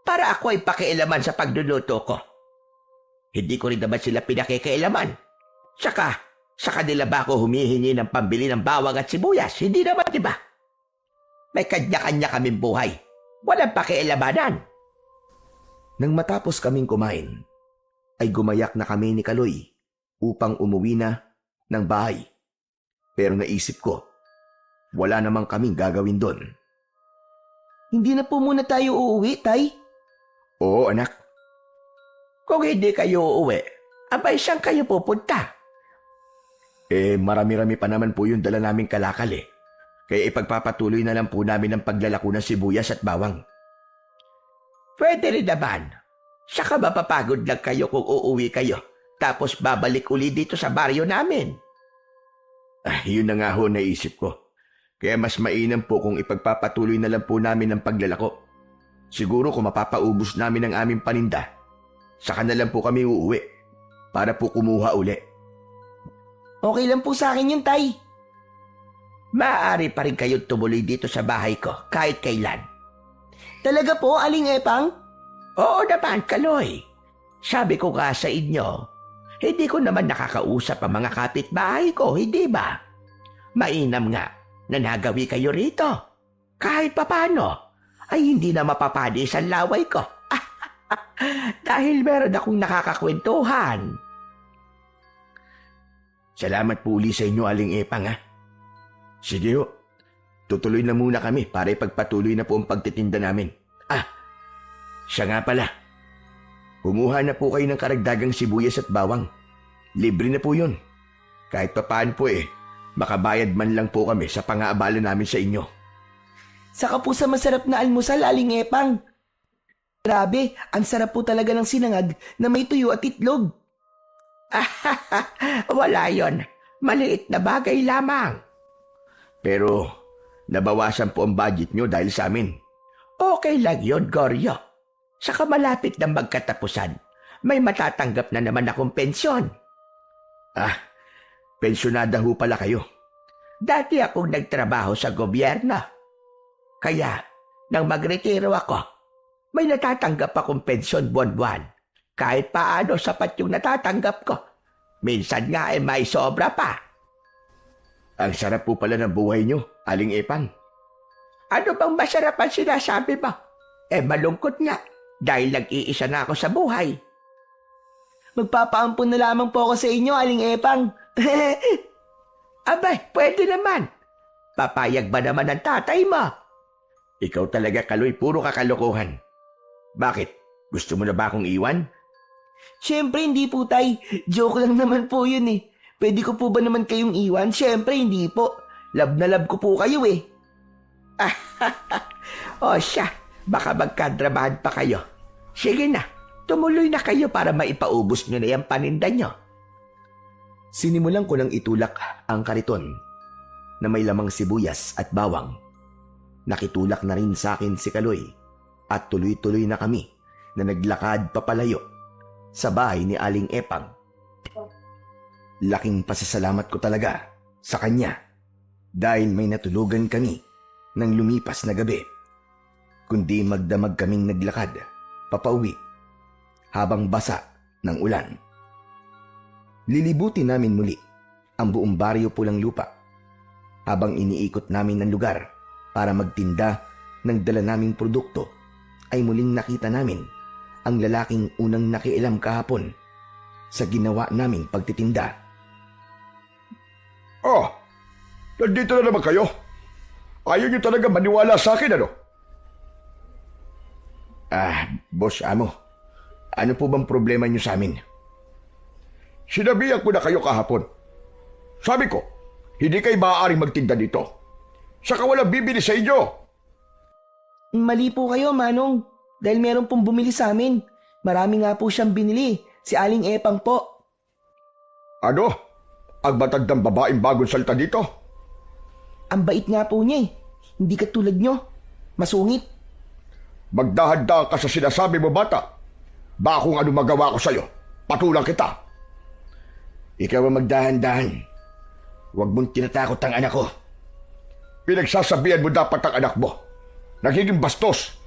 Para ako ay pakialaman sa pagluluto ko. Hindi ko rin naman sila pinakikialaman. Saka, sa kanila ba ako humihingi ng pambili ng bawang at sibuyas? Hindi naman, di ba? May kanya-kanya kaming buhay. Walang pakialamanan. Nang matapos kaming kumain, ay gumayak na kami ni Kaloy upang umuwi na ng bahay. Pero naisip ko, wala namang kaming gagawin doon. Hindi na po muna tayo uuwi, Tay? Oo, anak. Kung hindi kayo uuwi, abay saan kayo pupunta? Marami-rami pa naman po yung dala naming kalakal eh. Kaya ipagpapatuloy na lang po namin ang paglalako ng sibuyas at bawang. Pwede rin naman. Saka mapapagod lang kayo kung uuwi kayo. Tapos babalik uli dito sa baryo namin. Yun na nga ho naisip ko. Kaya mas mainam po kung ipagpapatuloy na lang po namin ang paglalako. Siguro kung mapapaubos namin ang aming paninda, saka na lang po kami uuwi para po kumuha uli. Okay lang po sa akin yun, Tay. Maaari pa rin kayong tumuloy dito sa bahay ko kahit kailan. Talaga po, Aling Epang? Oo naman, Kaloy. Sabi ko nga sa inyo, hindi ko naman nakakausap ang mga kapitbahay ko, hindi ba? Mainam nga na nagawi kayo rito. Kahit papano, ay hindi na mapapadis ang laway ko. Dahil meron akong nakakakwentuhan. Salamat po uli sa inyo, Aling Epang, ha? Sige ho, tutuloy na muna kami para ipagpatuloy na po ang pagtitinda namin. Siya nga pala. Kumuha na po kayo ng karagdagang sibuyas at bawang. Libre na po yun. Kahit papaan po makabayad man lang po kami sa pang-aabala namin sa inyo. Saka po sa masarap na almusal, Aling Epang. Grabe, ang sarap po talaga ng sinangag na may tuyo at itlog. Wala yon. Maliit na bagay lamang. Pero nabawasan po ang budget nyo dahil sa amin. Okay lang yon, Goryo. Saka malapit na magkatapusan, may matatanggap na naman akong pensyon. Pensyonada ho pala kayo. Dati akong nagtrabaho sa gobyerno. Kaya, nang magretiro ako, may natatanggap akong pensyon buwan-buwan. Kahit paano sapat yung natatanggap ko. Minsan nga may sobra pa. Ang sarap po pala ng buhay nyo, Aling Epang. Ano bang masarap ang sinasabi mo? Malungkot nga. Dahil nag-iisa na ako sa buhay. Magpapaampun na lamang po ako sa inyo, Aling Epang. Abay, pwede naman. Papayag ba naman ang tatay mo? Ikaw talaga, Kaloy, puro kakalokohan. Bakit? Gusto mo na ba akong iwan? Siyempre hindi po, tay. Joke lang naman po yun eh. Pwede ko po ba naman kayong iwan? Siyempre hindi po. Love na love ko po kayo eh. O siya, baka magkadrabahan pa kayo. Sige na, tumuloy na kayo para maipaubos nyo na yung paninda nyo. Sinimulan ko ng itulak ang kariton na may lamang sibuyas at bawang. Nakitulak na rin sa akin si Kaloy at tuloy-tuloy na kami na naglakad papalayo sa bahay ni Aling Epang. Laking pasasalamat ko talaga sa kanya dahil may natulugan kami nang lumipas na gabi, kundi magdamag kaming naglakad papauwi habang basa ng ulan. Lilibutin namin muli ang buong baryo Pulang Lupa habang iniikot namin ang lugar para magtinda ng dala naming produkto ay muling nakita namin ang lalaking unang nakialam kahapon sa ginawa naming pagtitinda. Nandito na naman kayo. Ayaw niyo talaga maniwala sa akin, ano? Boss Amo, ano po bang problema niyo sa amin? Sinabihan ko na kayo kahapon. Sabi ko, hindi kayo maaaring magtinda dito. Saka walang bibili sa inyo. Mali po kayo, Manong. Dahil meron pong bumili sa amin. Marami nga po siyang binili. Si Aling Epang po. Ano? Ang matandang babaeng bagong salta dito? Ang bait nga po niya eh. Hindi katulad nyo. Masungit. Magdahan-dahan ka sa sinasabi mo, bata. Ba kung ano magawa ko sa'yo, patulang kita. Ikaw ang magdahan-dahan. Huwag mong tinatakot ang anak ko. Pinagsasabihan mo dapat ang anak mo. Nagiging bastos.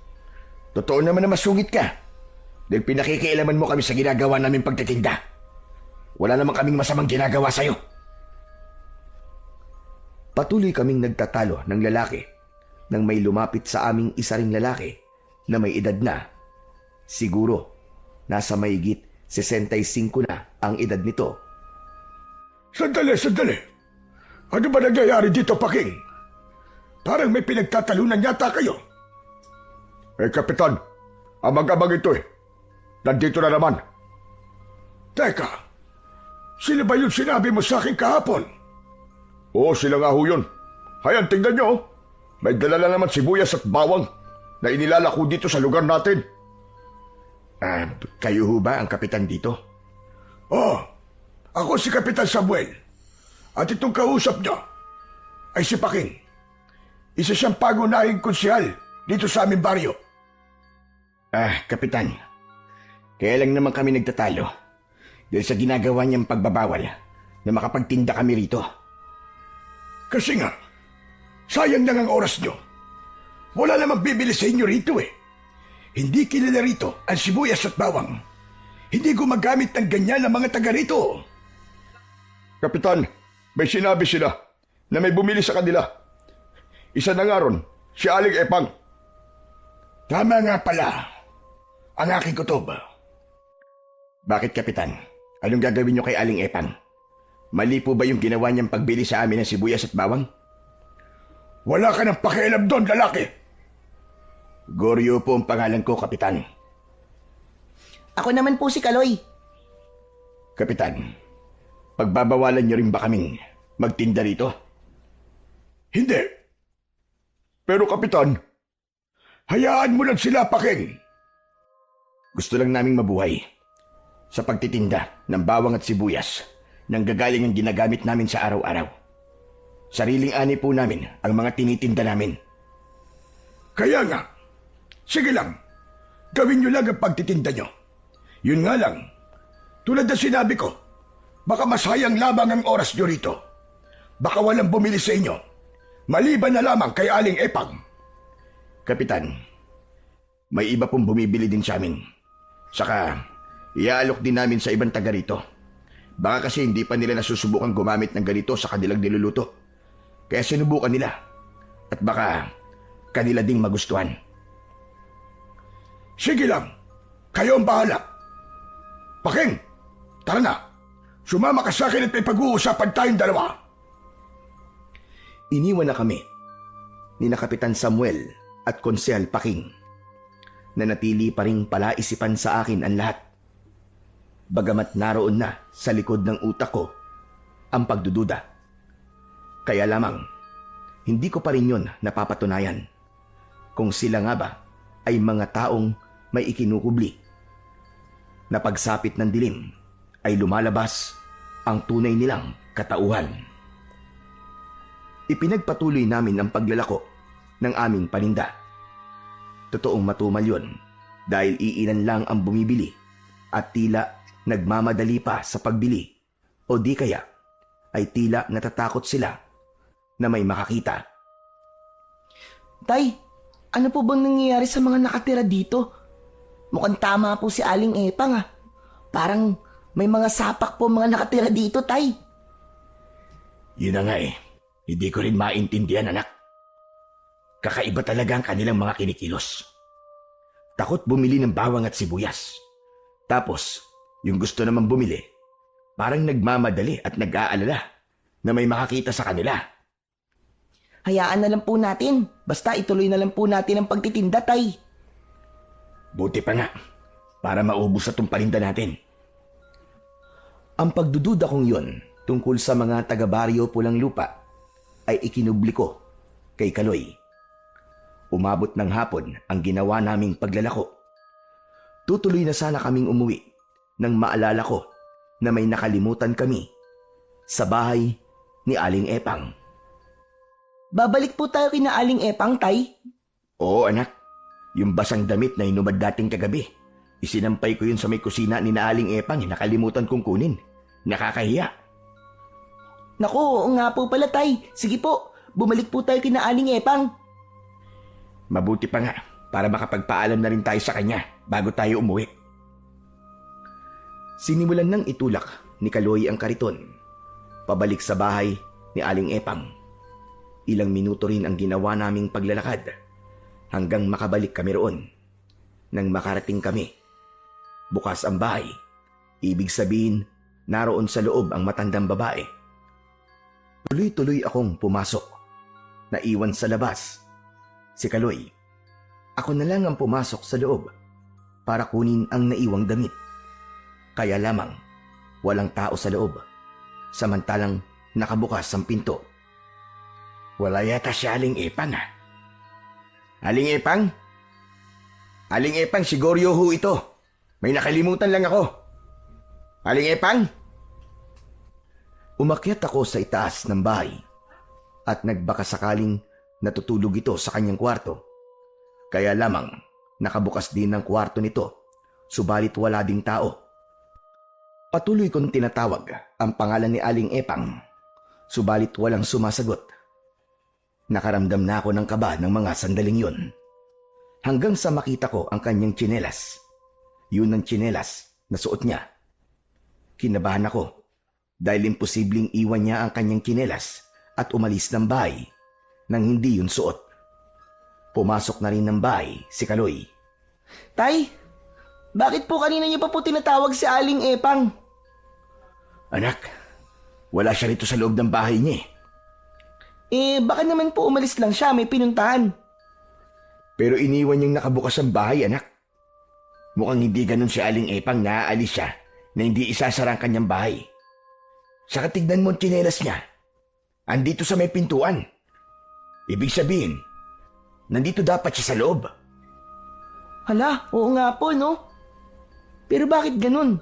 Totoo naman na masungit ka. Dahil pinakikialaman mo kami sa ginagawa namin pagtitinda. Wala naman kaming masamang ginagawa sa'yo. Patuloy kaming nagtatalo ng lalaki nang may lumapit sa aming isa ring lalaki na may edad na. Siguro, nasa mahigit 65 na ang edad nito. Sandali. Ano ba nangyayari dito, Paking? Parang may pinagtatalunan yata kayo. Kapitan, amag-amag ito eh. Nandito na naman. Teka, sila ba yung sinabi mo sa akin kahapon? Oo, sila nga ho yun. Hayan, tingnan nyo. May dala na naman sibuyas at bawang na inilalako dito sa lugar natin. Kayo ho ba ang kapitan dito? Oo, ako si Kapitan Samuel. At itong kausap niyo ay si Paking. Isa siyang pagunahing konsyal dito sa aming baryo. Kapitan, kaya lang naman kami nagtatalo dahil sa ginagawa niyang pagbabawal na makapagtinda kami rito. Kasi nga, sayang lang ang oras niyo. Wala namang bibili sa inyo rito eh. Hindi kilala rito ang sibuyas at bawang. Hindi gumagamit ng ganyan ang mga taga rito. Kapitan, may sinabi sila na may bumili sa kanila. Isa na nga ron, si Aling Epang. Tama nga pala. Ang aking kutob. Bakit, Kapitan? Anong gagawin niyo kay Aling Epang? Mali po ba yung ginawa niyang pagbili sa amin ng sibuyas at bawang? Wala ka ng pakialam doon, lalaki! Goryo po ang pangalan ko, Kapitan. Ako naman po si Kaloy. Kapitan, pagbabawalan niyo rin ba kaming magtinda rito? Hindi. Pero Kapitan, hayaan mo lang sila, Paking. Gusto lang naming mabuhay sa pagtitinda ng bawang at sibuyas nang gagaling ang ginagamit namin sa araw-araw. Sariling ani po namin ang mga tinitinda namin. Kaya nga, sige lang, gawin nyo lang ang pagtitinda nyo. Yun nga lang, tulad na sinabi ko, baka masayang lamang ang oras nyo rito. Baka walang bumili sa inyo, maliban na lamang kay Aling Epang. Kapitan, may iba pong bumibili din sa amin. Saka, iaalok din namin sa ibang taga rito. Baka kasi hindi pa nila nasusubukan gumamit ng ganito sa kanilang niluluto. Kaya sinubukan nila. At baka kanila ding magustuhan. Sige lang, kayo ang bahala. Paking, tara na. Sumama ka sa akin at may pag-uusapan tayong dalawa. Iniwan na kami ni na Kapitan Samuel at Konsehal Paking. Nanatili pa ring palaisipan sa akin ang lahat. Bagamat naroon na sa likod ng utak ko ang pagdududa. Kaya lamang, hindi ko pa rin yun napapatunayan kung sila nga ba ay mga taong may ikinukubli. Na pagsapit ng dilim ay lumalabas ang tunay nilang katauhan. Ipinagpatuloy namin ang paglalako ng aming paninda. Totoong matumal yun dahil iilan lang ang bumibili at tila nagmamadali pa sa pagbili o di kaya ay tila natatakot sila na may makakita. Tay, ano po bang nangyayari sa mga nakatira dito? Mukhang tama po si Aling Epang ah. Parang may mga sapak po mga nakatira dito, Tay. Yun na nga eh. Hindi ko rin maintindihan, anak. Kakaiba talaga ang kanilang mga kinikilos. Takot bumili ng bawang at sibuyas. Tapos, yung gusto naman bumili, parang nagmamadali at nag-aalala na may makakita sa kanila. Hayaan na lang po natin. Basta ituloy na lang po natin ang pagtitinda, Tay. Buti pa nga, para maubos na itong paninda natin. Ang pagdududa kong yun tungkol sa mga taga-baryo Pulang Lupa ay ikinubli ko kay Kaloy. Umabot ng hapon ang ginawa naming paglalako. Tutuloy na sana kaming umuwi nang maalala ko na may nakalimutan kami sa bahay ni Aling Epang. Babalik po tayo kina Aling Epang, Tay. Oo, anak. Yung basang damit na hinubad dating kagabi. Isinampay ko yun sa may kusina ni na Aling Epang. Nakalimutan kong kunin. Nakakahiya. Naku, oo nga po pala, Tay. Sige po, bumalik po tayo kina Aling Epang. Mabuti pa nga para makapagpaalam na rin tayo sa kanya bago tayo umuwi. Sinimulan nang itulak ni Kaloy ang kariton pabalik sa bahay ni Aling Epang. Ilang minuto rin ang ginawa naming paglalakad hanggang makabalik kami roon. Nang makarating kami, bukas ang bahay. Ibig sabihin, naroon sa loob ang matandang babae. Tuloy-tuloy akong pumasok. Naiwan sa labas si Kaloy. Ako na lang ang pumasok sa loob para kunin ang naiwang damit. Kaya lamang, walang tao sa loob. Samantalang nakabukas ang pinto. Wala yata si Aling Epang ah. Aling Epang? Aling Epang, si Goryo ho ito. May nakalimutan lang ako. Aling Epang? Umakyat ako sa itaas ng bahay at nagbaka sakaling natutulog ito sa kanyang kwarto. Kaya lamang nakabukas din ang kwarto nito, subalit wala ding tao. Patuloy kong tinatawag ang pangalan ni Aling Epang, subalit walang sumasagot. Nakaramdam na ako ng kaba ng mga sandaling yun. Hanggang sa makita ko ang kanyang tsinelas. Yun ang tsinelas na suot niya. Kinabahan ako dahil imposibleng iwan niya ang kanyang tsinelas at umalis ng bahay nang hindi yun suot. Pumasok na rin ng bahay si Kaloy. Tay, bakit po kanina niyo pa po tinatawag si Aling Epang? Anak, wala siya rito sa loob ng bahay niya eh. Baka naman po umalis lang siya, may pinuntahan. Pero iniwan niyang nakabukas ang bahay, anak. Mukhang hindi ganun si Aling Epang na aalis siya na hindi isasara ang kanyang bahay. Saka tignan mo ang tsinelas niya. Andito sa may pintuan. Ibig sabihin, nandito dapat siya sa loob. Hala, oo nga po, no? Pero bakit ganun?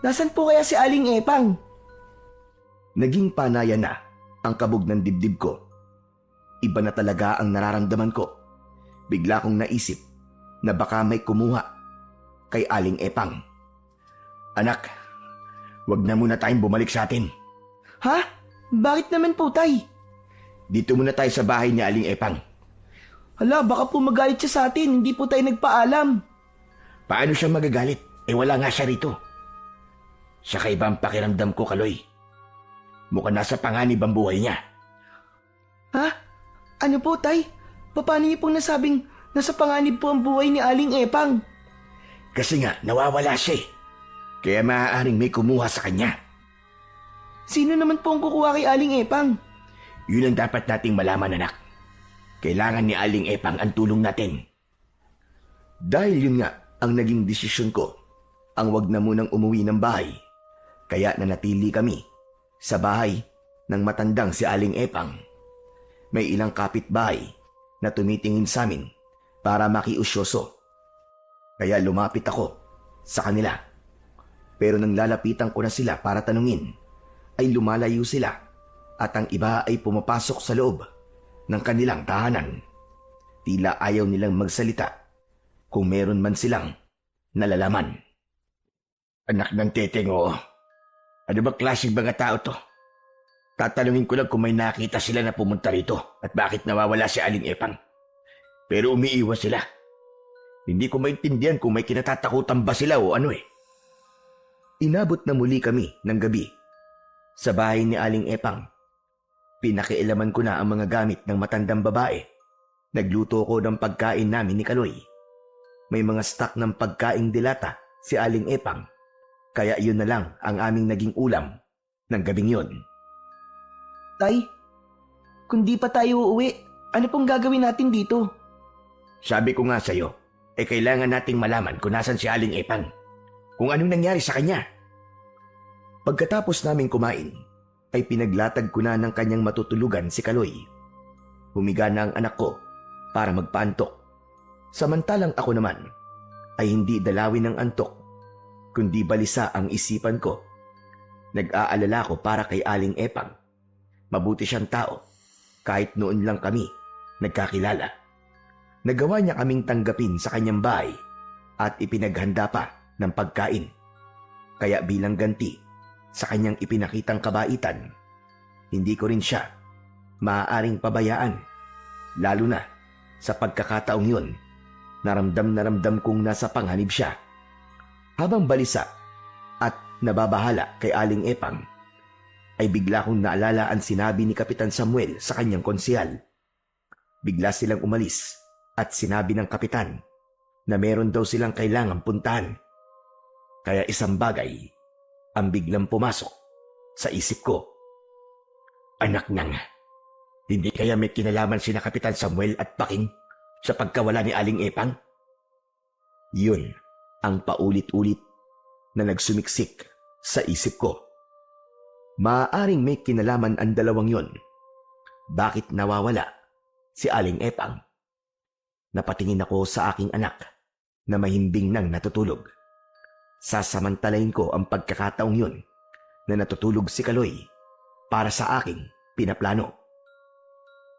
Nasaan po kaya si Aling Epang? Naging panaya na ang kabog ng dibdib ko. Iba na talaga ang nararamdaman ko. Bigla kong naisip na baka may kumuha kay Aling Epang. Anak, wag na muna tayong bumalik sa atin. Ha? Bakit naman po, Tay? Dito muna tayo sa bahay ni Aling Epang. Hala, baka po magalit siya sa atin, hindi po tayo nagpaalam. Paano siya magagalit? Wala nga siya rito. Sa kaibang pakiramdam ko, Kaloy. Mukhang nasa panganib ang buhay niya. Ha? Ano po, Tay? Paano niyo pong nasabing nasa panganib po ang buhay ni Aling Epang? Kasi nga, nawawala siya eh. Kaya maaaring may kumuha sa kanya. Sino naman po ang kukuha kay Aling Epang? Yun ang dapat nating malaman, anak. Kailangan ni Aling Epang ang tulong natin. Dahil yun nga ang naging desisyon ko, ang wag na munang umuwi ng bahay. Kaya nanatili kami sa bahay ng matandang si Aling Epang. May ilang kapitbahay na tumitingin sa amin para makiusyoso. Kaya lumapit ako sa kanila. Pero nang lalapitan ko na sila para tanungin, ay lumalayo sila at ang iba ay pumapasok sa loob ng kanilang tahanan. Tila ayaw nilang magsalita kung meron man silang nalalaman. Anak ng teteng, oo. Ano ba klaseng mga tao to? Tatanungin ko lang kung may nakita sila na pumunta rito at bakit nawawala si Aling Epang. Pero umiiwas sila. Hindi ko maintindihan kung may kinatatakutan ba sila o ano eh. Inabot na muli kami ng gabi sa bahay ni Aling Epang. Pinakialaman ko na ang mga gamit ng matandang babae. Nagluto ko ng pagkain namin ni Kaloy. May mga stock ng pagkaing dilata si Aling Epang. Kaya yun na lang ang aming naging ulam ng gabing yun. Tay, kung di pa tayo uuwi, ano pong gagawin natin dito? Sabi ko nga sa'yo, kailangan nating malaman kung nasan si Aling Epang. Kung anong nangyari sa kanya. Pagkatapos namin kumain, ay pinaglatag ko na ng kanyang matutulugan si Kaloy. Humiga na ang anak ko para magpaantok. Samantalang ako naman ay hindi dalawin ng antok, kundi balisa ang isipan ko. Nag-aalala ko para kay Aling Epang. Mabuti siyang tao, kahit noon lang kami nagkakilala. Nagawa niya kaming tanggapin sa kanyang bahay at ipinaghanda pa ng pagkain. Kaya bilang ganti sa kanyang ipinakitang kabaitan, hindi ko rin siya maaaring pabayaan. Lalo na sa pagkakataong yun, na ramdam kong nasa panganib siya. Habang balisa at nababahala kay Aling Epang, ay bigla kong naalala ang sinabi ni Kapitan Samuel sa kanyang konsehal. Bigla silang umalis at sinabi ng kapitan na meron daw silang kailangang puntahan. Kaya isang bagay ang biglang pumasok sa isip ko. Anak nang, hindi kaya may kinalaman sina Kapitan Samuel at Paking sa pagkawala ni Aling Epang? Yun ang paulit-ulit na nagsumiksik sa isip ko. Maaaring may kinalaman ang dalawang yon. Bakit nawawala si Aling Epang? Napatingin ako sa aking anak na mahimbing nang natutulog. Sasamantalain ko ang pagkakataong yun na natutulog si Kaloy para sa aking pinaplano.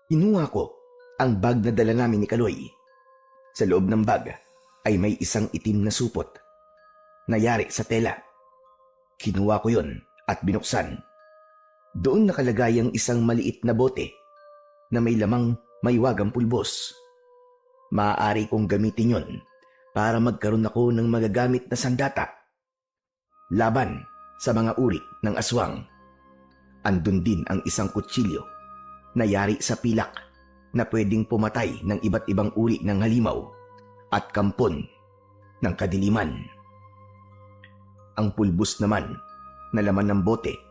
Inuha ko ang bag na dala namin ni Kaloy. Sa loob ng bag ay may isang itim na supot na yari sa tela. Kinuha ko yun at binuksan. Doon nakalagay ang isang maliit na bote na may lamang maywagang pulbos. Maaari kong gamitin yon para magkaroon ako ng magagamit na sandata laban sa mga uri ng aswang. Andun din ang isang kutsilyo na yari sa pilak na pwedeng pumatay ng iba't ibang uri ng halimaw at kampon ng kadiliman. Ang pulbos naman na laman ng bote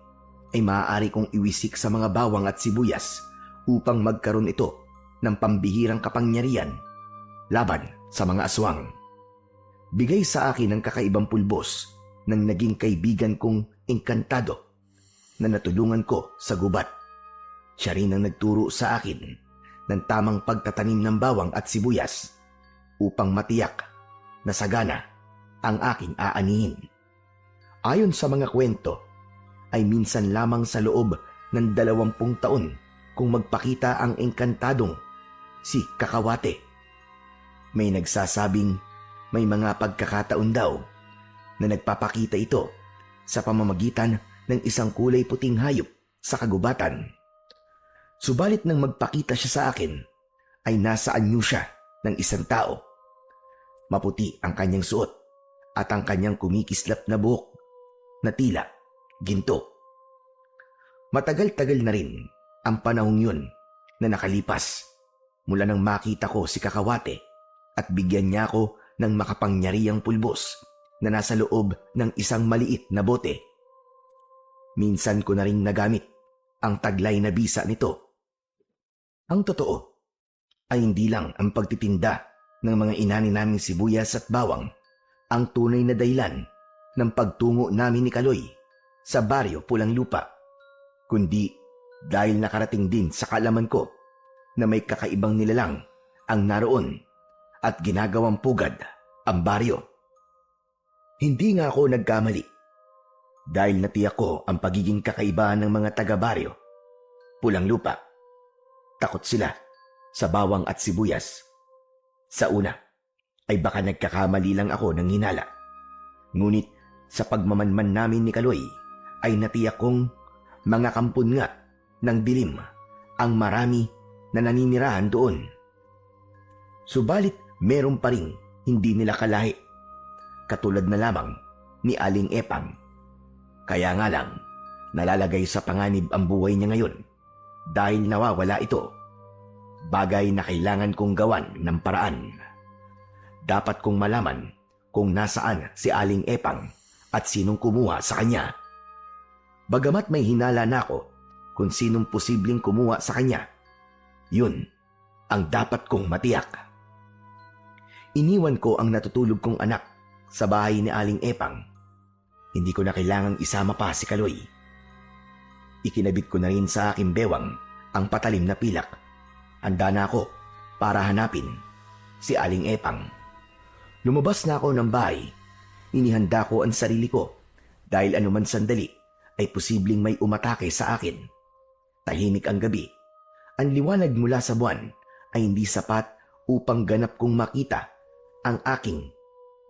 ay maaari kong iwisik sa mga bawang at sibuyas upang magkaroon ito ng pambihirang kapangyarihan laban sa mga aswang. Bigay sa akin ng kakaibang pulbos ng naging kaibigan kong engkantado na natulungan ko sa gubat. Siya rin ang nagturo sa akin ng tamang pagtatanim ng bawang at sibuyas upang matiyak na sagana ang aking aanihin. Ayon sa mga kwento, ay minsan lamang sa loob ng 20 taon kung magpakita ang engkantadong si Kakawate. May nagsasabing may mga pagkakataon daw na nagpapakita ito sa pamamagitan ng isang kulay puting hayop sa kagubatan. Subalit nang magpakita siya sa akin, ay nasa anyo siya ng isang tao. Maputi ang kanyang suot at ang kanyang kumikislap na buhok na tila ginto. Matagal-tagal na rin ang panahong yun na nakalipas mula nang makita ko si Kakawate at bigyan niya ako ng makapangyarihang pulbos na nasa loob ng isang maliit na bote. Minsan ko na rin nagamit ang taglay na bisa nito. Ang totoo ay hindi lang ang pagtitinda ng mga inani naming sibuyas at bawang ang tunay na dahilan ng pagtungo namin ni Kaloy sa baryo Pulang Lupa, kundi dahil nakarating din sa kaalaman ko na may kakaibang nilalang ang naroon at ginagawang pugad ang baryo. Hindi nga ako nagkamali dahil natiyak ko ang pagiging kakaiba ng mga taga-baryo Pulang Lupa. Takot sila sa bawang at sibuyas. Sa una ay baka nagkakamali lang ako ng hinala. Ngunit sa pagmamanman namin ni Kaloy ay natiyak kong mga kampon nga ng dilim ang marami na naninirahan doon. Subalit meron pa ring hindi nila kalahi, katulad na lamang ni Aling Epang. Kaya nga lang nalalagay sa panganib ang buhay niya ngayon dahil nawawala ito. Bagay na kailangan kong gawan ng paraan. Dapat kong malaman kung nasaan si Aling Epang at sinong kumuha sa kanya. Bagamat may hinala na ako kung sinong posibleng kumuha sa kanya, yun ang dapat kong matiyak. Iniwan ko ang natutulog kong anak sa bahay ni Aling Epang. Hindi ko na kailangang isama pa si Kaloy. Ikinabit ko na rin sa aking bewang ang patalim na pilak. Handa na ako para hanapin si Aling Epang. Lumabas na ako ng bahay. Inihanda ko ang sarili ko dahil anuman sandali ay posibleng may umatake sa akin. Tahimik ang gabi. Ang liwanag mula sa buwan ay hindi sapat upang ganap kong makita ang aking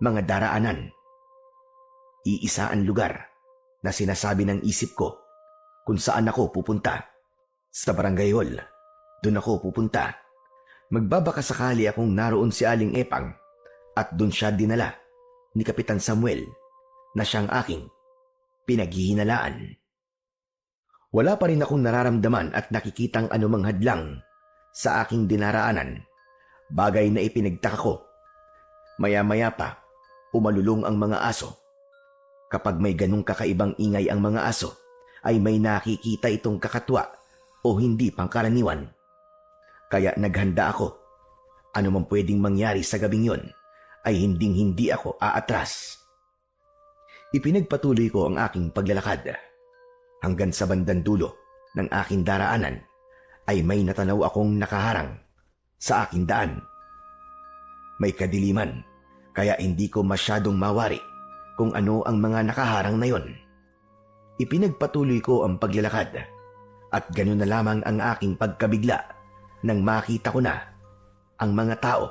mga daraanan. Iisa ang lugar na sinasabi ng isip ko kung saan ako pupunta. Sa barangay hall, doon ako pupunta. Magbabaka sakali akong naroon si Aling Epang at doon siya dinala ni Kapitan Samuel na siyang aking pinaghihinalaan. Wala pa rin akong nararamdaman at nakikitang anumang hadlang sa aking dinaraanan, bagay na ipinagtaka ko. Maya-maya pa, umalulong ang mga aso. Kapag may ganong kakaibang ingay ang mga aso, ay may nakikita itong kakatwa o hindi pangkaraniwan. Kaya naghanda ako. Ano man pwedeng mangyari sa gabing yon, ay hinding-hindi ako aatras. Ipinagpatuloy ko ang aking paglalakad. Hanggang sa bandang dulo ng aking daraanan ay may natanaw akong nakaharang sa aking daan. May kadiliman, kaya hindi ko masyadong mawari kung ano ang mga nakaharang na yon. Ipinagpatuloy ko ang paglalakad at ganoon na lamang ang aking pagkabigla nang makita ko na ang mga tao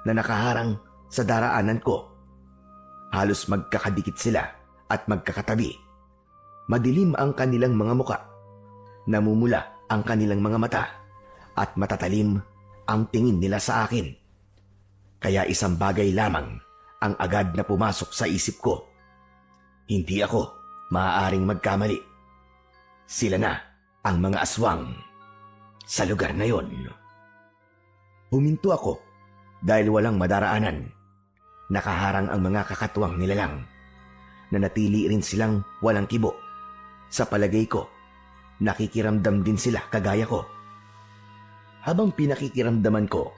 na nakaharang sa daraanan ko. Halos magkakadikit sila at magkakatabi. Madilim ang kanilang mga muka, namumula ang kanilang mga mata at matatalim ang tingin nila sa akin. Kaya isang bagay lamang ang agad na pumasok sa isip ko. Hindi ako maaaring magkamali. Sila na ang mga aswang sa lugar na yon. Huminto ako dahil walang madaraanan. Nakaharang ang mga kakatwang nilalang. Nanatili rin silang walang kibo. Sa palagay ko, nakikiramdam din sila kagaya ko. Habang pinakikiramdaman ko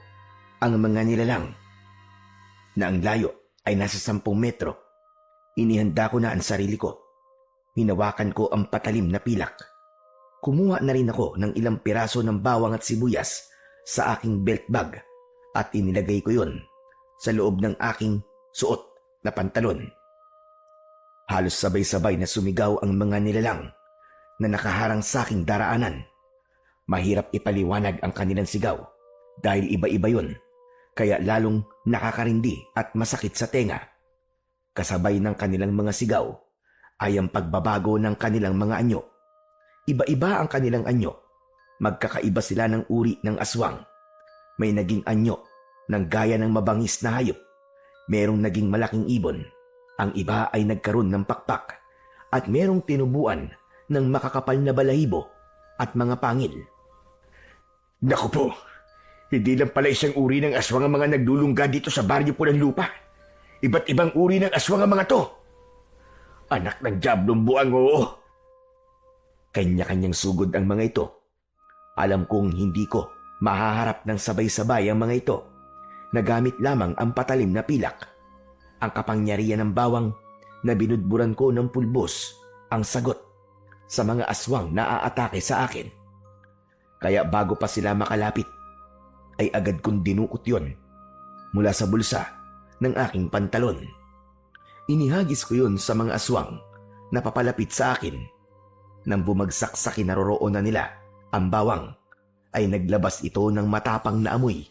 ang mga nilalang na ang layo ay nasa 10 metro, inihanda ko na ang sarili ko. Hinawakan ko ang patalim na pilak. Kumuha na rin ako ng ilang piraso ng bawang at sibuyas sa aking belt bag at inilagay ko yon sa loob ng aking suot na pantalon. Halos sabay-sabay na sumigaw ang mga nilalang na nakaharang sa aking daraanan. Mahirap ipaliwanag ang kanilang sigaw dahil iba-iba yun, kaya lalong nakakarindi at masakit sa tenga. Kasabay ng kanilang mga sigaw ay ang pagbabago ng kanilang mga anyo. Iba-iba ang kanilang anyo. Magkakaiba sila ng uri ng aswang. May naging anyo ng gaya ng mabangis na hayop. Merong naging malaking ibon. Ang iba ay nagkaroon ng pakpak. At merong tinubuan ng makakapal na balahibo at mga pangil. Naku po, hindi lang pala isang uri ng aswang ang mga naglulungga dito sa baryo Pulang Lupa. Iba't ibang uri ng aswang ang mga to. Anak ng diablong buang, oo. Kanya-kanyang sugod ang mga ito. Alam kong hindi ko mahaharap ng sabay-sabay ang mga ito. Nagamit lamang ang patalim na pilak. Ang kapangyarihan ng bawang na binudburan ko ng pulbos ang sagot sa mga aswang na aatake sa akin. Kaya bago pa sila makalapit, ay agad kong dinukot yon mula sa bulsa ng aking pantalon. Inihagis ko yun sa mga aswang na papalapit sa akin. Nang bumagsak sa kinaroroonan nila, ang bawang ay naglabas ito ng matapang na amoy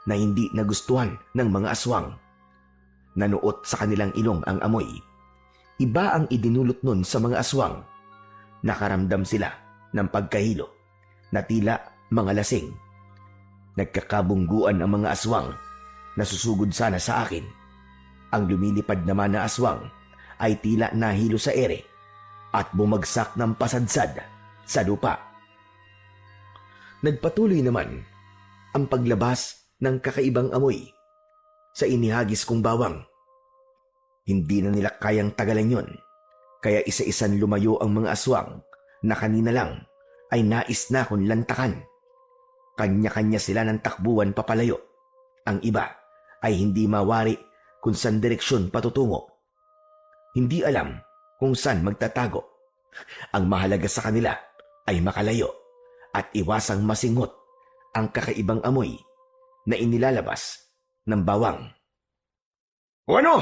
na hindi nagustuhan ng mga aswang. Nanuot sa kanilang ilong ang amoy. Iba ang idinulot nun sa mga aswang. Nakaramdam sila ng pagkahilo na tila mga lasing. Nagkakabungguan ang mga aswang na susugod sana sa akin. Ang lumilipad naman na aswang ay tila nahilo sa ere at bumagsak ng pasadsad sa lupa. Nagpatuloy naman ang paglabas ng kakaibang amoy sa inihagis kong bawang. Hindi na nila kayang tagalan yon, kaya isa-isan lumayo ang mga aswang na kanina lang ay nais na akong lantakan. Kanya-kanya sila ng takbuhan papalayo. Ang iba ay hindi mawari kung saan direksyon patutungo. Hindi alam kung saan magtatago. Ang mahalaga sa kanila ay makalayo at iwasang masinghot ang kakaibang amoy na inilalabas ng bawang. O ano?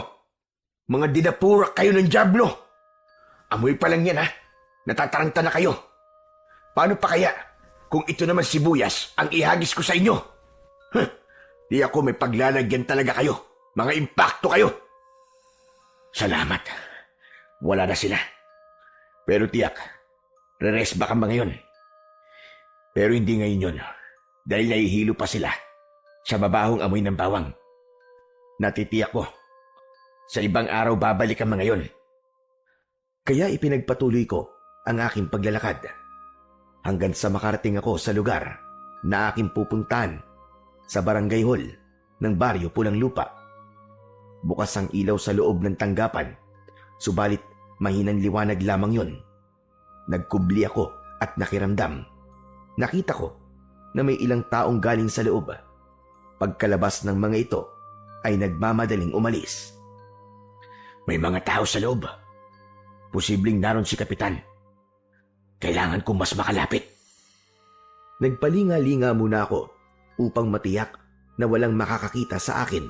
Mga dinapurak kayo ng diablo! Amoy pa lang yan, ha? Natataranta na kayo. Paano pa kaya kung ito naman sibuyas ang ihagis ko sa inyo? Di ako may paglalagyan talaga kayo. Mga impakto kayo. Salamat. Wala na sila. Pero tiyak, re-rest back ang mga yun. Pero hindi ngayon yun. Dahil nahihilo pa sila sa mabahong amoy ng bawang. Natitiyak ko, sa ibang araw babalik ang mga yun. Kaya ipinagpatuloy ko ang aking paglalakad hanggang sa makarating ako sa lugar na aking pupuntahan sa barangay hall ng baryo Pulang Lupa. Bukas ang ilaw sa loob ng tanggapan, subalit mahinang liwanag lamang yon. Nagkubli ako at nakiramdam. Nakita ko na may ilang taong galing sa loob. Pagkalabas ng mga ito ay nagmamadaling umalis. May mga tao sa loob. Posibleng naroon si Kapitan. Kailangan kong mas makalapit. Nagpalinga-linga muna ako upang matiyak na walang makakakita sa akin.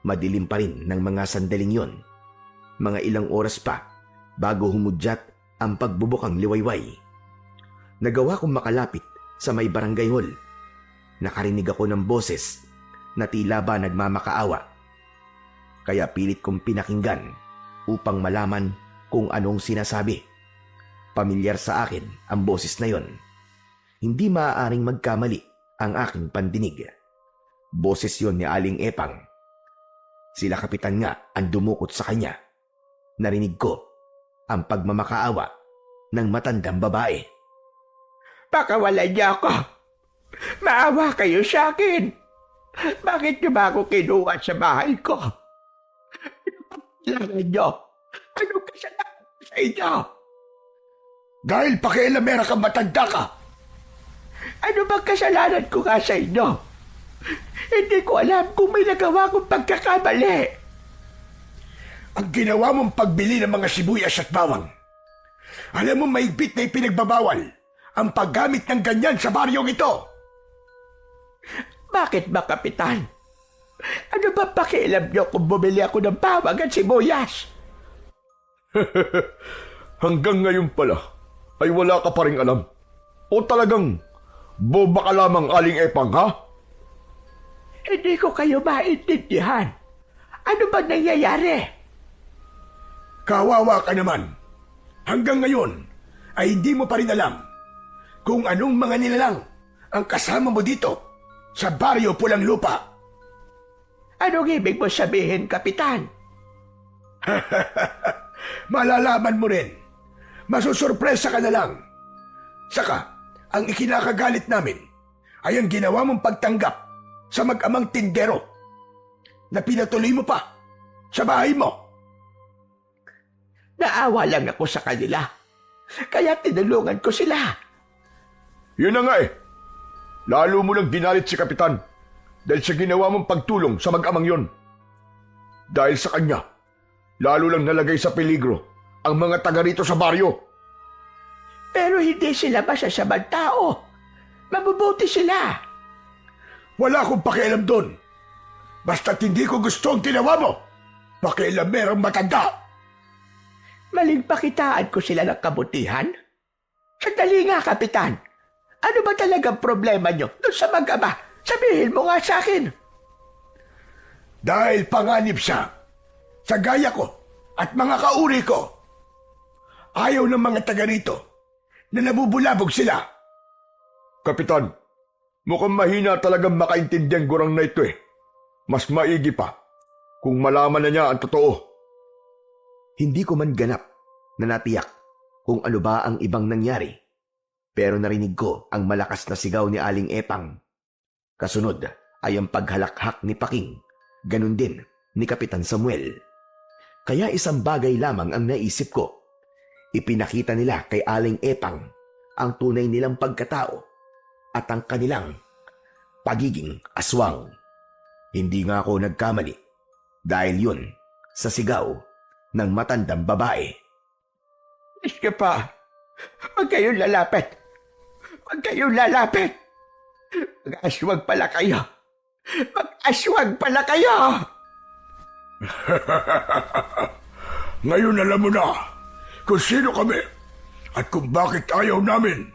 Madilim pa rin ng mga sandaling yon. Mga ilang oras pa bago humudyat ang pagbubukang liwayway. Nagawa kong makalapit sa may barangay hall. Nakarinig ako ng boses na tila ba nagmamakaawa. Kaya pilit kong pinakinggan upang malaman kung anong sinasabi. Pamilyar sa akin ang boses na yon. Hindi maaaring magkamali ang aking pandinig. Boses yon ni Aling Epang. Sila Kapitan nga ang dumukot sa kanya. Narinig ko ang pagmamakaawa ng matandang babae. Pakawalan niya ako. Maawa kayo sa akin. Bakit niyo ba ako kinuha sa bahay ko? Kailangan niyo. Anong kasalanan ko sa inyo? Dahil pakialamera kang matanda ka. Ano bang kasalanan ko nga sa inyo? Hindi ko alam kung may nagawa kong pagkakamali. Ang ginawa mong pagbili ng mga sibuyas at bawang. Alam mo mahigpit na ipinagbabawal ang paggamit ng ganyan sa baryong ito. Bakit ba, Kapitan? Ano ba pakialam niyo kung bumili ako ng bawang at sibuyas? Hanggang ngayon pala ay wala ka pa ring alam. O talagang boba ka lamang, Aling Epang, ha? Hindi ko kayo maintindihan. Ano ba nangyayari? Kawawa ka naman. Hanggang ngayon ay hindi mo pa rin alam kung anong mga nilalang ang kasama mo dito sa baryo Pulang Lupa. Anong ibig mo sabihin, Kapitan? Malalaman mo rin. Masusurpresa ka na lang. Saka, ang ikinakagalit namin ay ang ginawa mong pagtanggap sa mag-amang tindero na pinatuloy mo pa sa bahay mo. Naawa lang ako sa kanila. Kaya tinulungan ko sila. Yun na nga eh. Lalo mo lang ginalit si Kapitan dahil sa ginawa mong pagtulong sa mag-amang yon. Dahil sa kanya, lalo lang nalagay sa peligro ang mga taga rito sa baryo. Pero hindi sila masasamang tao. Mabubuti sila. Wala akong pakialam doon. Basta't hindi ko gusto ang ginawa mo. Pakialamerang matanda. Maling pakitaan ko sila ng kabutihan? Sandali nga, Kapitan. Ano ba talagang problema nyo doon sa mag-ama? Sabihin mo nga sa akin. Dahil panganib siya sa gaya ko at mga kauri ko. Ayaw ng mga taga rito na nabubulabog sila. Kapitan, mukhang mahina talagang makaintindi ang gurang na ito eh. Mas maigi pa kung malaman na niya ang totoo. Hindi ko man ganap na natiyak kung ano ba ang ibang nangyari, pero narinig ko ang malakas na sigaw ni Aling Epang. Kasunod ay ang paghalakhak ni Paking, ganun din ni Kapitan Samuel. Kaya isang bagay lamang ang naisip ko. Ipinakita nila kay Aling Epang ang tunay nilang pagkatao at ang kanilang pagiging aswang. Hindi nga ako nagkamali dahil yun sa sigaw ng matandang babae. Sige pa, huwag kayong lalapit. Huwag kayong lalapit. Mag-aswag pala kayo. Mag-aswag pala kayo. Ngayon alam mo na kung sino kami at kung bakit ayaw namin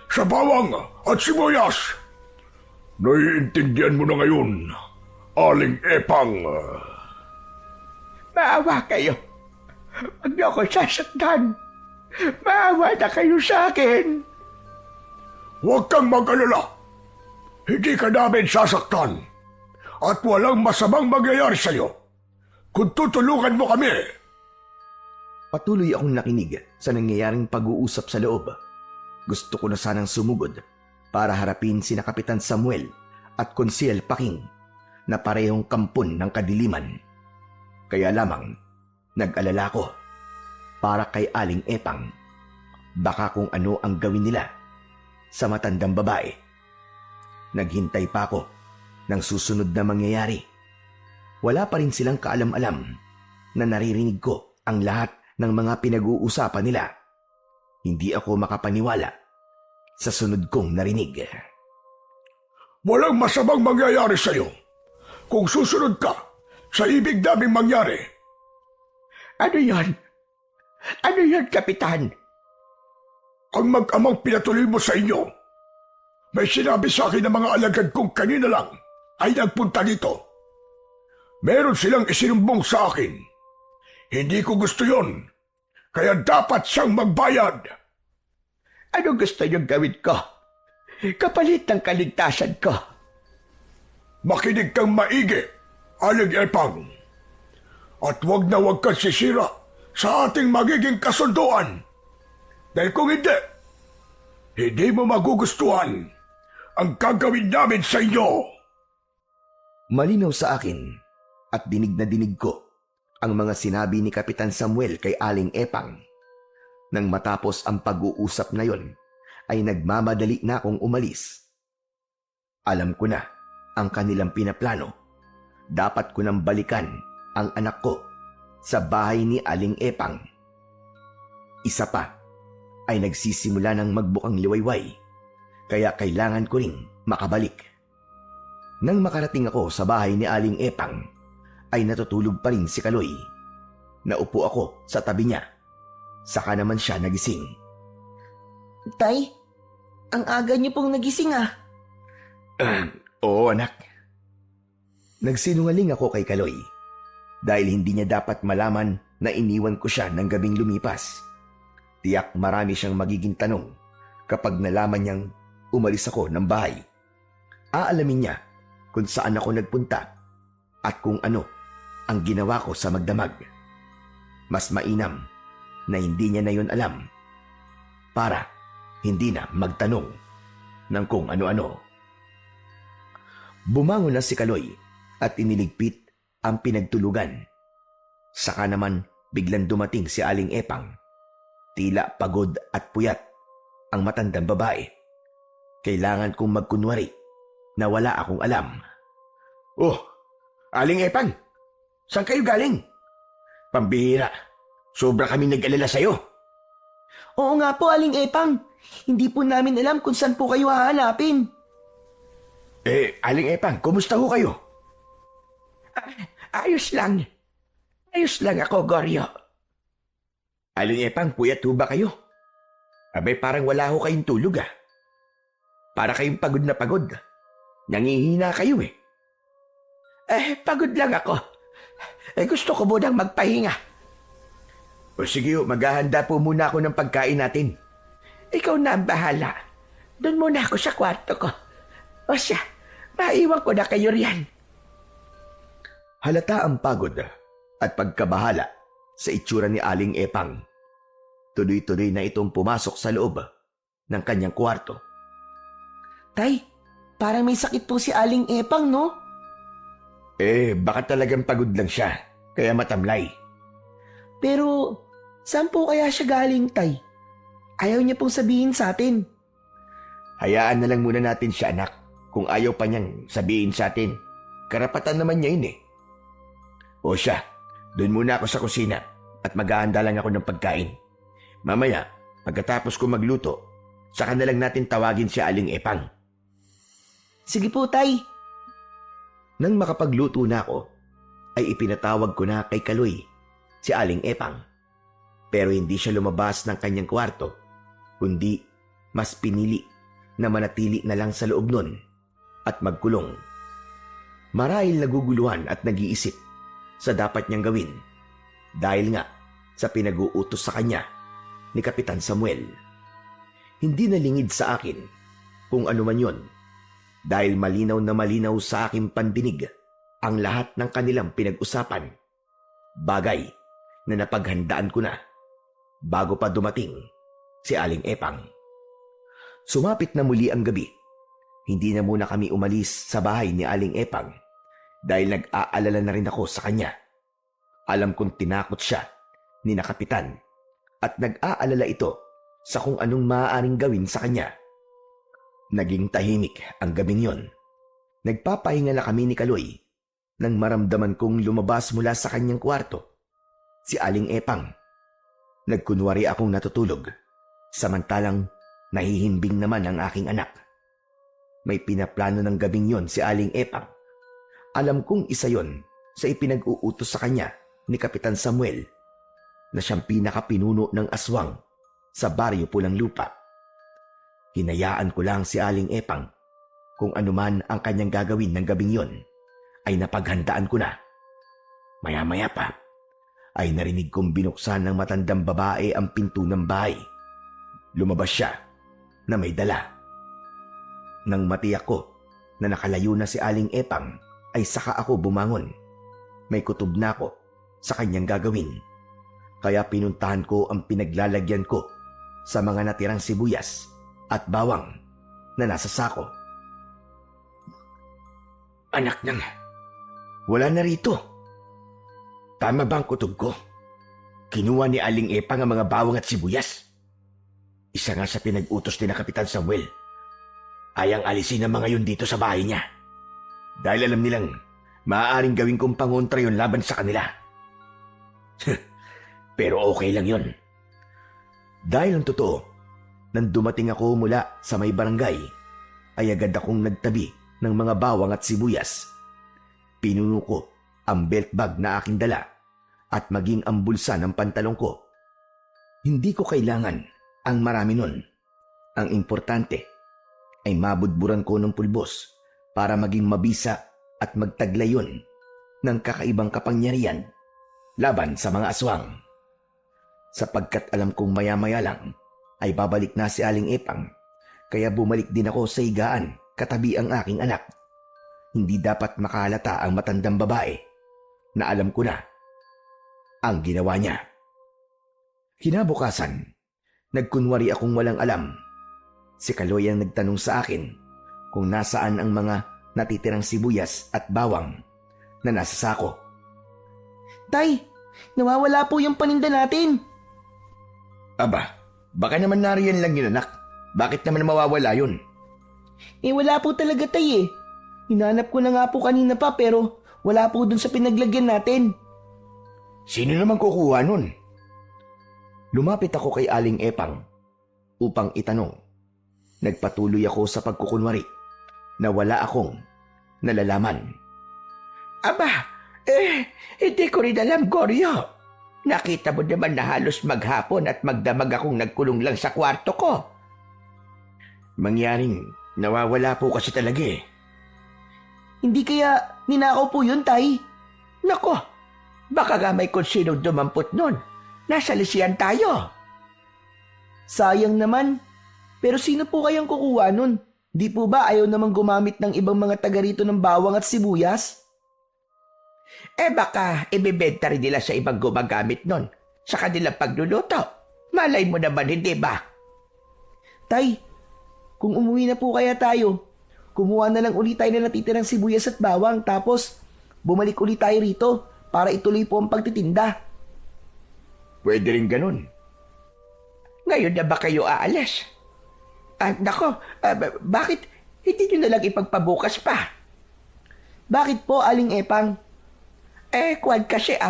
sa bawang at sibuyas. Naiintindihan mo na ngayon, Aling Epang. Maawa kayo. Huwag niyo ako sasaktan. Maawa na kayo sa akin. Huwag kang mag-alala. Hindi ka namin sasaktan at walang masamang mangyayari sa'yo kung tutulungan mo kami. Patuloy akong nakinig sa nangyayaring pag-uusap sa loob. Gusto ko na sanang sumugod para harapin sina Kapitan Samuel at Konsyel Paking na parehong kampon ng kadiliman. Kaya lamang nag-alala ko para kay Aling Epang. Baka kung ano ang gawin nila sa matandang babae. Naghintay pa ako ng susunod na mangyayari. Wala pa rin silang kaalam-alam na naririnig ko ang lahat ng mga pinag-uusapan nila. Hindi ako makapaniwala sa sunod kong narinig. Walang masamang mangyayari sa'yo kung susunod ka sa ibig naming mangyari. Ano yon? Ano yon, Kapitan? Ang mag-amang pinatuloy mo sa inyo. May sinabi sa akin ng mga alagad kong kanina lang ay nagpunta dito. Meron silang isinumbong sa akin. Hindi ko gusto yon. Kaya dapat siyang magbayad. Ano gusto niyong gawin ko? Kapalit ng kaligtasan ko. Makinig kang maigi, Aling Epang. At wag na wag kang sisira sa ating magiging kasunduan. Dahil kung hindi mo magugustuhan ang gagawin namin sa inyo. Malinaw sa akin at dinig na dinig ko ang mga sinabi ni Kapitan Samuel kay Aling Epang. Nang matapos ang pag-uusap na yon, ay nagmamadali na akong umalis. Alam ko na ang kanilang pinaplano. Dapat ko nang balikan ang anak ko sa bahay ni Aling Epang. Isa pa ay nagsisimula ng magbukang liwayway, kaya kailangan ko ring makabalik. Nang makarating ako sa bahay ni Aling Epang, ay natutulog pa rin si Kaloy. Naupo ako sa tabi niya. Saka naman siya nagising. Tay, ang aga niyo pong nagising ah. Oo, anak. Nagsinungaling ako kay Kaloy dahil hindi niya dapat malaman na iniwan ko siya ng gabing lumipas. Tiyak marami siyang magiging tanong kapag nalaman niyang umalis ako ng bahay. Aalamin niya kung saan ako nagpunta at kung ano ang ginawa ko sa magdamag. Mas mainam na hindi niya na yun alam para hindi na magtanong ng kung ano-ano. Bumangon na si Kaloy at iniligpit ang pinagtulugan. Saka naman biglang dumating si Aling Epang. Tila pagod at puyat ang matandang babae. Kailangan kong magkunwari na wala akong alam. Oh, Aling Epang, saan kayo galing? Pambihira, sobra kami nag-alala sa'yo. Oo nga po, Aling Epang. Hindi po namin alam kung saan po kayo hahanapin. Aling Epang, kumusta ho kayo? Ayos lang. Ayos lang ako, Goryo. Aling Epang, puyat ho ba kayo? Abay, parang wala ho kayong tulog ah. Para kayong pagod na pagod. Nangihina kayo eh. Pagod lang ako. Gusto ko munang magpahinga. O sige ho, maghahanda po muna ako ng pagkain natin. Ikaw na ang bahala. Doon muna ako sa kwarto ko. O siya, maiwan ko na kayo riyan. Halata ang pagod at pagkabahala sa itsura ni Aling Epang. Tuloy-tuloy na itong pumasok sa loob ng kanyang kwarto. Tay, parang may sakit po si Aling Epang, no? Baka talagang pagod lang siya, kaya matamlay. Pero, saan po kaya siya galing, Tay? Ayaw niya pong sabihin sa atin. Hayaan na lang muna natin siya, anak. Kung ayaw pa niyang sabihin sa atin, karapatan naman niya yun eh. O siya, doon muna ako sa kusina at maghahanda lang ako ng pagkain. Mamaya, pagkatapos ko magluto, saka na lang natin tawagin si Aling Epang. Sige po, Tay. Nang makapagluto na ako, ay ipinatawag ko na kay Kaloy si Aling Epang. Pero hindi siya lumabas ng kanyang kwarto, kundi mas pinili na manatili na lang sa loob nun at magkulong. Marahil naguguluhan at nag-iisip sa dapat niyang gawin dahil nga sa pinag-uutos sa kanya ni Kapitan Samuel. Hindi nalingid sa akin kung ano man yon dahil malinaw na malinaw sa aking pandinig ang lahat ng kanilang pinag-usapan. Bagay na napaghandaan ko na bago pa dumating si Aling Epang. Sumapit na muli ang gabi. Hindi na muna kami umalis sa bahay ni Aling Epang dahil nag-aalala na rin ako sa kanya. Alam kong tinakot siya ni na Kapitan at nag-aalala ito sa kung anong maaaring gawin sa kanya. Naging tahimik ang gabing yon. Nagpapahinga na kami ni Kaloy nang maramdaman kong lumabas mula sa kanyang kwarto si Aling Epang. Nagkunwari akong natutulog, samantalang nahihimbing naman ang aking anak. May pinaplano ng gabing yon si Aling Epang. Alam kong isa yon sa ipinag-uutos sa kanya ni Kapitan Samuel na siyang pinakapinuno ng aswang sa baryo Pulang Lupa. Hinayaan ko lang si Aling Epang. Kung anuman ang kanyang gagawin ng gabing yon, ay napaghandaan ko na. Maya-maya pa, ay narinig kong binuksan ng matandang babae ang pinto ng bahay. Lumabas siya na may dala. Nang matiyak ko na nakalayo na si Aling Epang, ay saka ako bumangon. May kutob na ako sa kanyang gagawin. Kaya pinuntahan ko ang pinaglalagyan ko sa mga natirang sibuyas at bawang na nasa sako. Anak ng Wala na rito. Tama ba ang kutob ko? Kinuha ni Aling Epang ang mga bawang at sibuyas. Isa nga sa pinag-utos ni na Kapitan Samuel. Ayang alisin ang mga yun dito sa bahay niya. Dahil alam nilang maaaring gawin kong pangontra yun laban sa kanila. Pero okay lang yun. Dahil ang totoo, nang dumating ako mula sa may barangay, ay agad akong nagtabi ng mga bawang at sibuyas. Pinuno ko ang belt bag na aking dala at maging ang bulsa ng pantalong ko. Hindi ko kailangan ang marami nun. Ang importante ay mabudburan ko ng pulbos para maging mabisa at magtaglay yun ng kakaibang kapangyarihan laban sa mga aswang. Sapagkat alam kong maya-maya lang ay babalik na si Aling Epang, kaya bumalik din ako sa higaan katabi ang aking anak. Hindi dapat makahalata ang matandang babae na alam ko na ang ginawa niya. Kinabukasan, nagkunwari akong walang alam. Si Kaloy ang nagtanong sa akin kung nasaan ang mga natitirang sibuyas at bawang na nasa sako. Tay, nawawala po yung paninda natin. Aba, baka naman nariyan lang yun, anak. Bakit naman mawawala yun? Wala po talaga, tay eh. Hinanap ko na nga po kanina pa pero wala po dun sa pinaglagyan natin. Sino naman kukuha nun? Lumapit ako kay Aling Epang upang itanong. Nagpatuloy ako sa pagkukunwari na wala akong nalalaman. Aba, hindi ko rin alam, Goryo. Nakita mo naman na halos maghapon at magdamag akong nagkulong lang sa kwarto ko. Mangyaring nawawala po kasi talaga eh. Hindi kaya ninakaw po yun, tay? Nako, baka nga may kung sinong dumampot nun. Nasa lisiyan tayo. Sayang naman. Pero sino po kayang kukuha nun? Di po ba ayaw naman gumamit ng ibang mga taga rito ng bawang at sibuyas? Baka ibibenta rin nila sa ibang gumagamit nun sa kanilang pagluluto. Malay mo naman, hindi ba? Tay, kung umuwi na po kaya tayo, kumuha na lang ulit tayo na natitirang sibuyas at bawang tapos bumalik ulit tayo rito para ituloy po ang pagtitinda. Pwede rin ganun. Ngayon na ba kayo aalis? Nako, bakit hindi nyo na lang ipagpabukas pa? Bakit po, Aling Epang? Kwan kasi,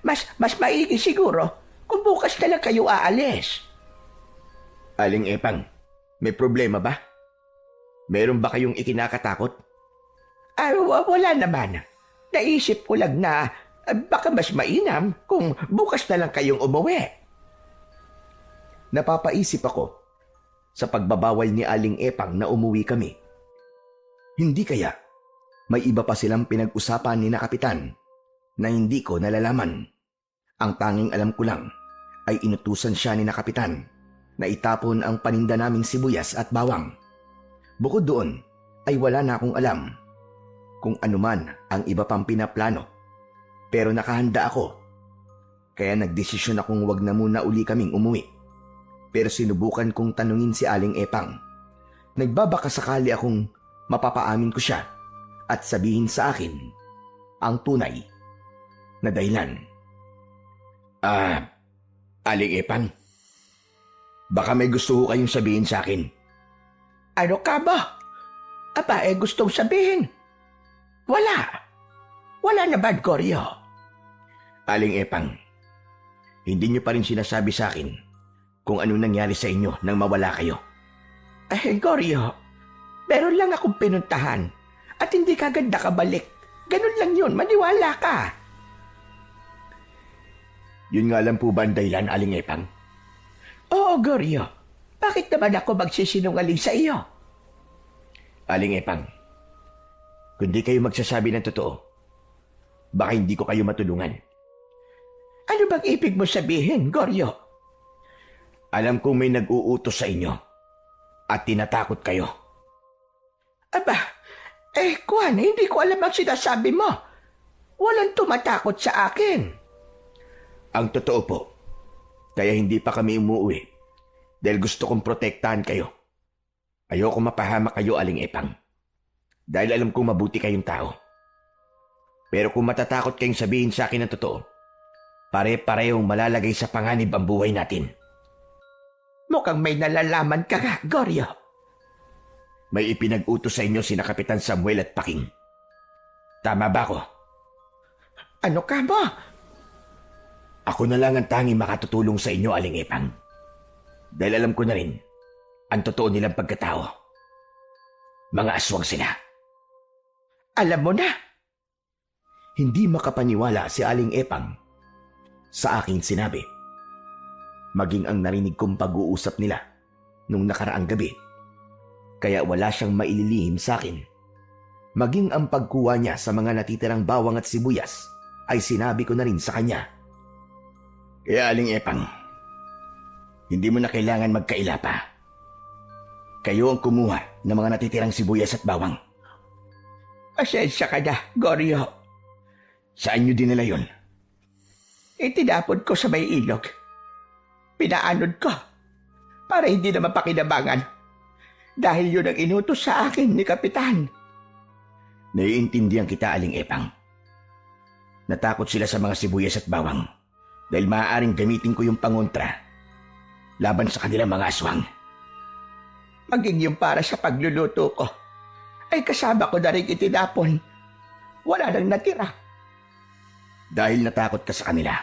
mas maigi siguro kung bukas na lang kayo aalis. Aling Epang, may problema ba? Meron ba kayong ikinakatakot? Wala naman. Naisip ko lang na baka mas mainam kung bukas na lang kayong umuwi. Napapaisip ako sa pagbabawal ni Aling Epang na umuwi kami. Hindi kaya may iba pa silang pinag-usapan ni na Kapitan na hindi ko nalalaman. Ang tanging alam ko lang ay inutusan siya ni na Kapitan na itapon ang paninda naming sibuyas at bawang. Bukod doon ay wala na akong alam kung anuman ang iba pang pinaplano. Pero nakahanda ako. Kaya nagdesisyon akong wag na muna uli kaming umuwi. Pero sinubukan kong tanungin si Aling Epang. Nagbabaka sakali akong mapapaamin ko siya at sabihin sa akin ang tunay na dahilan. Aling Epang, baka may gusto ko kayong sabihin sa akin. Ano ka ba? Gustong sabihin. Wala naman, Goryo. Aling Epang, hindi niyo pa rin sinasabi sa akin kung ano nangyari sa inyo nang mawala kayo. Goryo, meron lang akong pinuntahan at hindi kagad nakabalik. Ganun lang yun, maniwala ka. Yun nga lang po ba ang dahilan, Aling Epang? Oo, Goryo. Bakit naman ako magsisinungaling sa iyo? Aling Epang, kung di kayo magsasabi ng totoo, baka hindi ko kayo matulungan. Ano bang ibig mo sabihin, Goryo? Alam kong may nag-uutos sa inyo at tinatakot kayo. Kwan, hindi ko alam ang sinasabi mo. Walang tumatakot sa akin. Ang totoo po, kaya hindi pa kami umuwi dahil gusto kong protektahan kayo. Ayoko mapahamak kayo, Aling Epang, dahil alam kong mabuti kayong tao. Pero kung matatakot kayong sabihin sa akin ang totoo, pare-parehong malalagay sa panganib ang buhay natin. Mukhang may nalalaman ka nga, Goryo. May ipinag-utos sa inyo sina Kapitan Samuel at Paking. Tama ba ako? Ano ka ba? Ako na lang ang tanging makatutulong sa inyo, Aling Epang. Dahil alam ko na rin ang totoo nilang pagkatao. Mga aswang sila. Alam mo na. Hindi makapaniwala si Aling Epang sa aking sinabi. Maging ang narinig kong pag-uusap nila nung nakaraang gabi. Kaya wala siyang maililihim sa akin. Maging ang pagkuha niya sa mga natitirang bawang at sibuyas ay sinabi ko na rin sa kanya. Kaya Aling Epang, hindi mo na kailangan magkaila pa. Kayo ang kumuha ng mga natitirang sibuyas at bawang. Pasensya ka na, Goryo. Saan nyo dinala yon? Itinapon ko sa may ilog. Pinaanod ko para hindi na mapakinabangan dahil yun ang inutos sa akin ni Kapitan. Naiintindihan kita, Aling Epang. Natakot sila sa mga sibuyas at bawang dahil maaaring gamitin ko yung pangontra laban sa kanilang mga aswang. Maging yung para sa pagluluto ko ay kasama ko na rin itinapon. Wala nang natira. Dahil natakot ka sa kanila.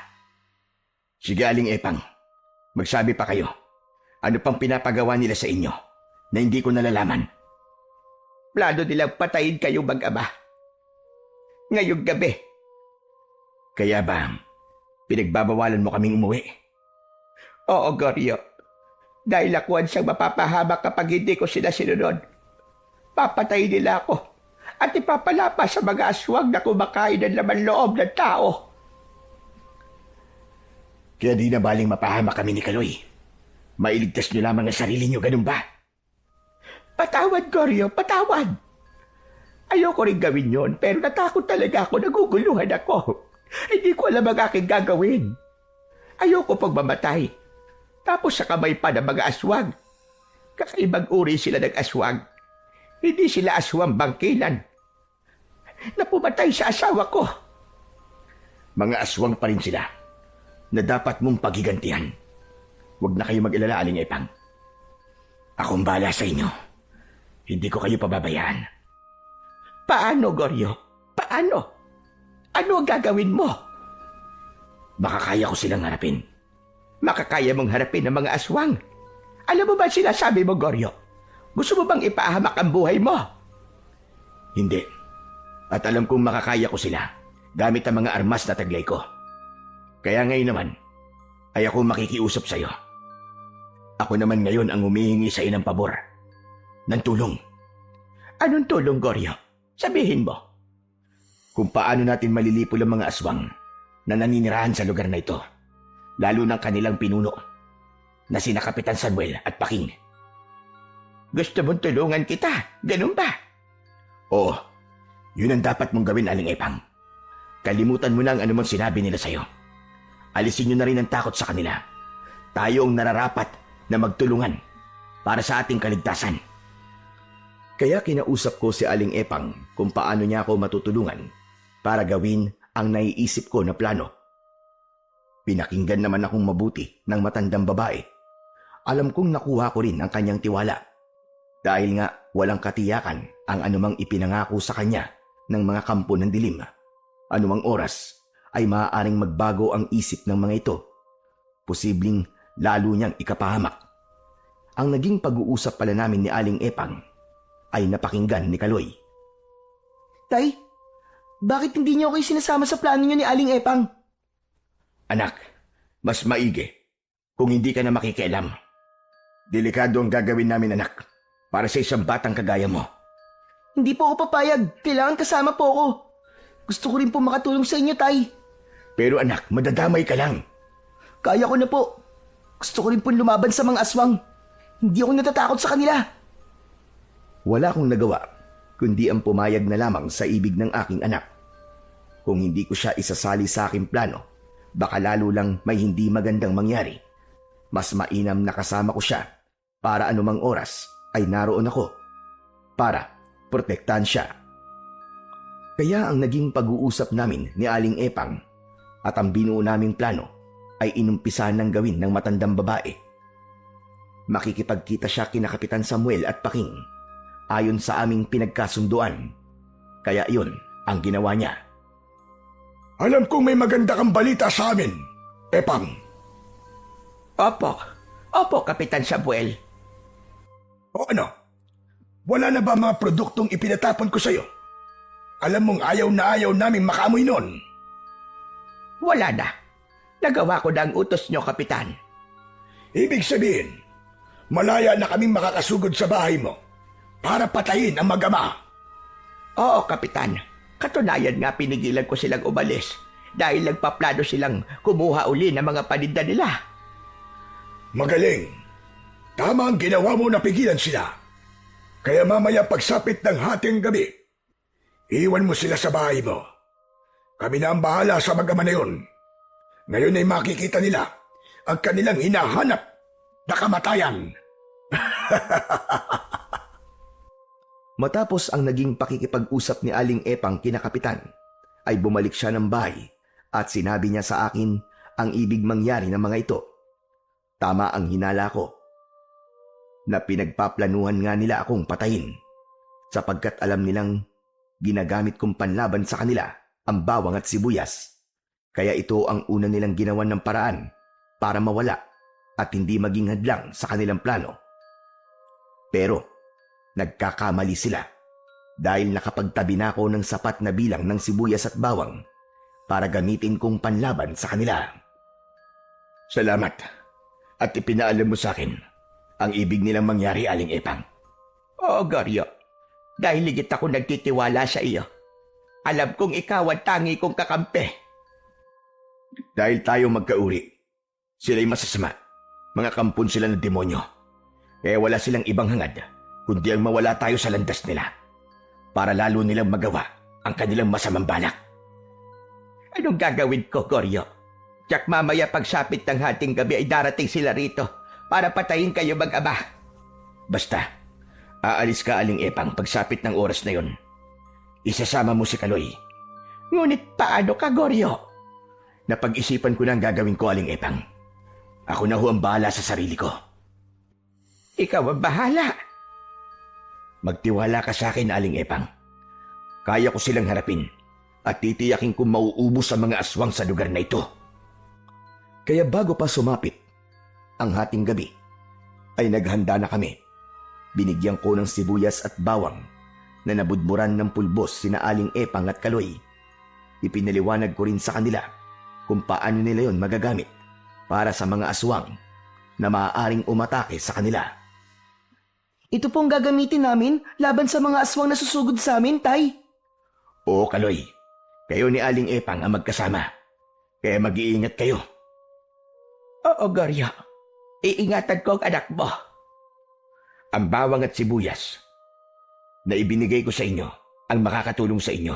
Sige, Aling Epang, magsabi pa kayo. Ano pang pinapagawa nila sa inyo na hindi ko nalalaman? Plano nilang patayin kayo mag-ama. Ngayong gabi. Kaya ba, pinagbabawalan mo kaming umuwi? Oo, Goryo. Dahil lakuan siyang mapapahamak kapag hindi ko sila sinunod. Papatayin nila ako at ipapalapa sa mga aswang na kumakain ng laman loob ng tao. Kaya di na baling mapahamak kami ni Kaloy. Mailigtas niyo lamang ang sarili niyo, ganun ba? Patawad, Goryo, patawad. Ayoko rin gawin yon, pero natakot talaga ako, naguguluhan ako. Hindi ko alam ang aking gagawin. Ayoko pag mamatay. Tapos sa kamay pa ng mga aswang. Kakaibang uri sila ng aswang. Hindi sila aswang bangkilan. Na pumatay sa asawa ko. Mga aswang pa rin sila na dapat mong paghigantihan. Huwag na kayo mag-alala, Aling Epang. Akong bahala sa inyo. Hindi ko kayo pababayaan. Paano, Goryo? Paano? Ano ang gagawin mo? Baka kaya ko silang harapin. Makakaya mong harapin ang mga aswang. Alam mo ba sinasabi mo, Goryo? Gusto mo bang ipahamak ang buhay mo? Hindi. At alam kong makakaya ko sila gamit ang mga armas na taglay ko. Kaya ngayon naman, ay ako makikiusap sa iyo. Ako naman ngayon ang humihingi sa iyo ng pabor. Ng tulong. Anong tulong, Goryo? Sabihin mo. Kung paano natin malilipol ang mga aswang na naninirahan sa lugar na ito. Lalo ng kanilang pinuno na sina Kapitan Samuel at Paking. Gusto mong tulungan kita, ganun ba? Oo, yun ang dapat mong gawin, Aling Epang. Kalimutan mo na ang anumang sinabi nila sa'yo. Alisin nyo na rin ang takot sa kanila. Tayo ang nararapat na magtulungan para sa ating kaligtasan. Kaya kinausap ko si Aling Epang kung paano niya ako matutulungan para gawin ang naiisip ko na plano. Pinakinggan naman akong mabuti ng matandang babae. Alam kong nakuha ko rin ang kanyang tiwala. Dahil nga walang katiyakan ang anumang ipinangako sa kanya ng mga kampo ng dilim. Anumang oras ay maaaring magbago ang isip ng mga ito. Posibleng lalo niyang ikapahamak. Ang naging pag-uusap pala namin ni Aling Epang ay napakinggan ni Kaloy. Tay, bakit hindi niyo ako sinasama sa plano niyo ni Aling Epang? Anak, mas maigi kung hindi ka na makikialam. Delikado ang gagawin namin, anak, para sa isang batang kagaya mo. Hindi po ako papayag. Kailangan kasama po ako. Gusto ko rin po makatulong sa inyo, Tay. Pero anak, madadamay ka lang. Kaya ko na po. Gusto ko rin po lumaban sa mga aswang. Hindi ako natatakot sa kanila. Wala akong nagawa, kundi ang pumayag na lamang sa ibig ng aking anak. Kung hindi ko siya isasali sa aking plano, baka lalo lang may hindi magandang mangyari. Mas mainam na kasama ko siya para anumang oras ay naroon ako para protektahan siya. Kaya ang naging pag-uusap namin ni Aling Epang at ang binuo naming plano ay inumpisahan ng gawin ng matandang babae. Makikipagkita siya kina Kapitan Samuel at Paking ayon sa aming pinagkasunduan. Kaya yun ang ginawa niya. Alam kong may maganda kang balita sa amin, Epang. Opo, Kapitan Samuel. O ano? Wala na ba mga produktong ipinatapon ko sa'yo? Alam mong ayaw na ayaw namin makaamoy nun. Wala na. Nagawa ko na ang utos nyo, Kapitan. Ibig sabihin, malaya na kaming makakasugod sa bahay mo para patayin ang mag-ama. Oo, Kapitan. Katunayan nga pinigilan ko silang umalis dahil nagpaplano silang kumuha uli ng mga paninda nila. Magaling. Tama ang ginawa mo na pigilan sila. Kaya mamaya pagsapit ng hating gabi, iwan mo sila sa bahay mo. Kami na ang bahala sa mag-ama na yun. Ngayon ay makikita nila ang kanilang hinahanap na kamatayan. Matapos ang naging pakikipag-usap ni Aling Epang kina Kapitan, ay bumalik siya ng bahay at sinabi niya sa akin ang ibig mangyari ng mga ito. Tama ang hinala ko na pinagpaplanuhan nga nila akong patayin sapagkat alam nilang ginagamit kong panlaban sa kanila ang bawang at sibuyas. Kaya ito ang una nilang ginawan ng paraan para mawala at hindi maging hadlang sa kanilang plano. Pero nagkakamali sila dahil nakapagtabi na ako ng sapat na bilang ng sibuyas at bawang para gamitin kong panlaban sa kanila. Salamat. At ipinaalam mo sa akin ang ibig nilang mangyari, Aling Epang. Oo, Goryo. Dahil ligit ako nagtitiwala sa iyo. Alam kong ikaw ang tangi kong kakampi. Dahil tayo magkauri, sila'y masasama. Mga kampon sila ng demonyo. Kaya wala silang ibang hangad kundi ang mawala tayo sa landas nila para lalo nilang magawa ang kanilang masamang balak. Anong gagawin ko, Goryo? Tsak mamaya pagsapit ng hating gabi ay darating sila rito para patayin kayo mag-ama. Basta, aalis ka, Aling Epang, pagsapit ng oras na yon. Isasama mo si Kaloy. Ngunit paano ka, Goryo? Napag-isipan ko na ang gagawin ko, Aling Epang. Ako na ho ang bahala sa sarili ko. Ikaw ang bahala. Magtiwala ka sa akin, Aling Epang. Kaya ko silang harapin at titiyakin kong mauubos ang mga aswang sa lugar na ito. Kaya bago pa sumapit ang hating gabi, ay naghanda na kami. Binigyan ko ng sibuyas at bawang na nabudburan ng pulbos sina Aling Epang at Kaloy. Ipinaliwanag ko rin sa kanila kung paano nila yon magagamit para sa mga aswang na maaaring umatake sa kanila. Ito pong gagamitin namin laban sa mga aswang na susugod sa amin, Tay. Oo, Kaloy. Kayo ni Aling Epang ang magkasama. Kaya mag-iingat kayo. Oo, Goryo. Iingatan ko ang anak mo. Ang bawang at sibuyas na ibinigay ko sa inyo ang makakatulong sa inyo.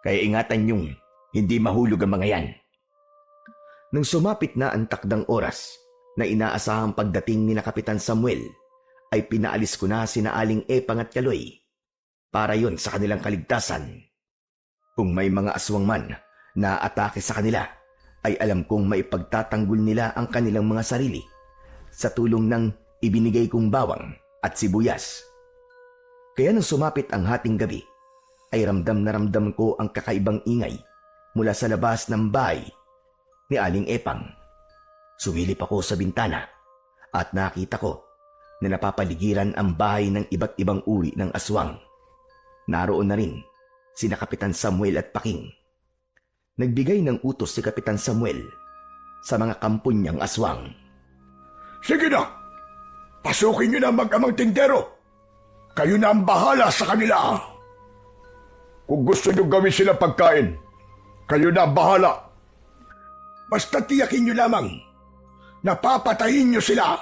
Kaya ingatan niyong hindi mahulog ang mga yan. Nang sumapit na ang takdang oras na inaasahang pagdating ni na Kapitan Samuel, ay pinaalis ko na sina Aling Epang at Kaloy para yon sa kanilang kaligtasan. Kung may mga aswang man na atake sa kanila, ay alam kong maipagtatanggol nila ang kanilang mga sarili sa tulong ng ibinigay kong bawang at sibuyas. Kaya nang sumapit ang hating gabi, ay ramdam na ramdam ko ang kakaibang ingay mula sa labas ng bahay ni Aling Epang. Sumilip ako sa bintana at nakita ko na napapaligiran ang bahay ng iba't ibang uri ng aswang. Naroon na rin sina Kapitan Samuel at Paking. Nagbigay ng utos si Kapitan Samuel sa mga kampon niyang aswang. Sige na! Pasukin niyo na ang mag-amang tindero! Kayo na ang bahala sa kanila! Kung gusto niyo gawin sila pagkain, kayo na ang bahala! Basta tiyakin niyo lamang na papatayin niyo sila!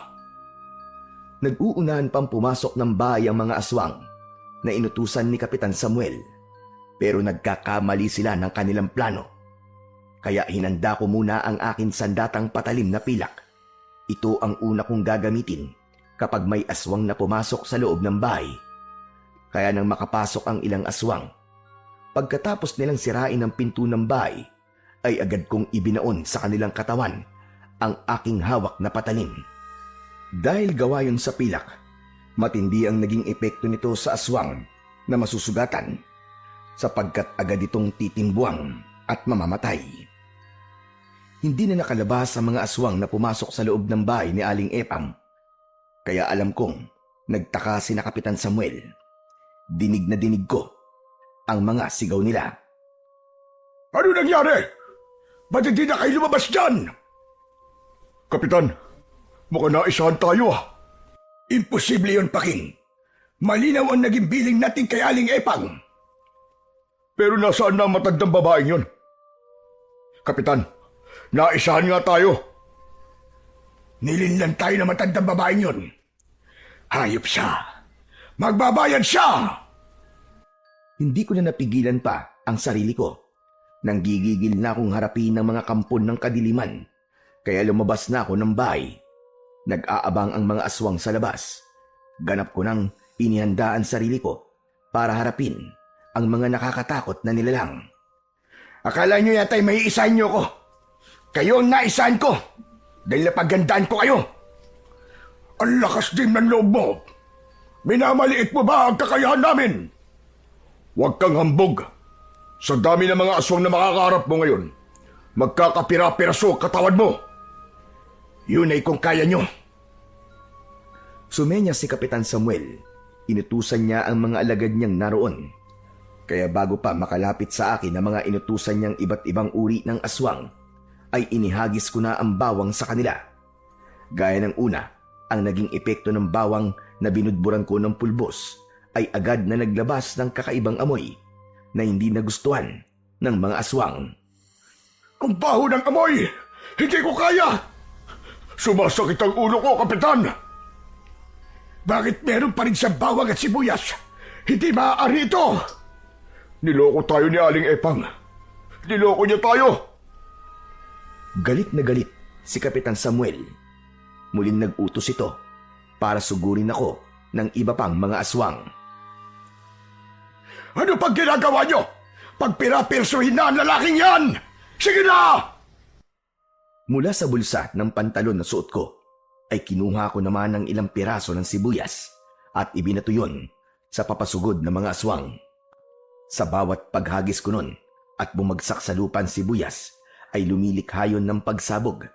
Nag-uunahan pang pumasok ng bahay ang mga aswang na inutusan ni Kapitan Samuel, pero nagkakamali sila ng kanilang plano. Kaya hinanda ko muna ang akin sandatang patalim na pilak. Ito ang una kong gagamitin kapag may aswang na pumasok sa loob ng bahay. Kaya nang makapasok ang ilang aswang, Pagkatapos nilang sirain ang pinto ng bahay, ay agad kong ibinaon sa kanilang katawan ang aking hawak na patalim. Dahil gawa yun sa pilak, matindi ang naging epekto nito sa aswang na masusugatan sapagkat agad itong titimbuang at mamamatay. Hindi na nakalabas ang mga aswang na pumasok sa loob ng bahay ni Aling Epang. Kaya alam kong nagtaka si na Kapitan Samuel. Dinig na dinig ko ang mga sigaw nila. Ano nangyari? Ba't hindi na kayo lumabas dyan? Kapitan, mukhang naisahan tayo ah. Imposible yun, Paking. Malinaw ang naging biling natin kay Aling Epang. Pero nasaan na ang matandang babaeng yun? Kapitan, naisahan nga tayo. Nilinlan tayo ng matandang babaeng yun. Hayop siya. Magbabayad siya! Hindi ko na napigilan pa ang sarili ko. Nanggigigil na akong harapin ng mga kampon ng kadiliman. Kaya lumabas na ako ng bahay. Nag-aabang ang mga aswang sa labas. Ganap ko nang inihanda ang sarili ko para harapin ang mga nakakatakot na nilalang. Akala nyo yata'y may isahin nyo ko. Kayo ang naisahan ko. Dahil napagandaan ko kayo. Ang lakas din ng loob mo. Minamaliit mo ba ang kakayahan namin? Huwag kang hambog. Sa dami ng mga aswang na makakaharap mo ngayon, magkakapira-piraso katawan mo. Yun ay kung kaya nyo. Sumenya si Kapitan Samuel. Inutusan niya ang mga alagad niyang naroon. Kaya bago pa makalapit sa akin ang mga inutusan niyang iba't ibang uri ng aswang, ay inihagis ko na ang bawang sa kanila. Gaya ng una, ang naging epekto ng bawang na binudburan ko ng pulbos ay agad na naglabas ng kakaibang amoy na hindi nagustuhan ng mga aswang. Ang baho ng amoy! Hindi ko kaya! Sumasakit ang ulo ko, Kapitan! Bakit meron pa rin sa bawang at sibuyas? Hindi maaari ito! Niloko tayo ni Aling Epang. Niloko niya tayo! Galit na galit si Kapitan Samuel. Muling nag-utos ito para sugurin ako ng iba pang mga aswang. Ano pag ginagawa nyo? Pagpira-pirsuhin na ang lalaking yan! Sige na! Mula sa bulsa ng pantalon na suot ko, ay kinuha ko naman ng ilang piraso ng sibuyas at ibinato yun sa papasugod ng mga aswang. Sa bawat paghagis ko nun at bumagsak sa lupan sibuyas, ay lumilikha yun ng pagsabog,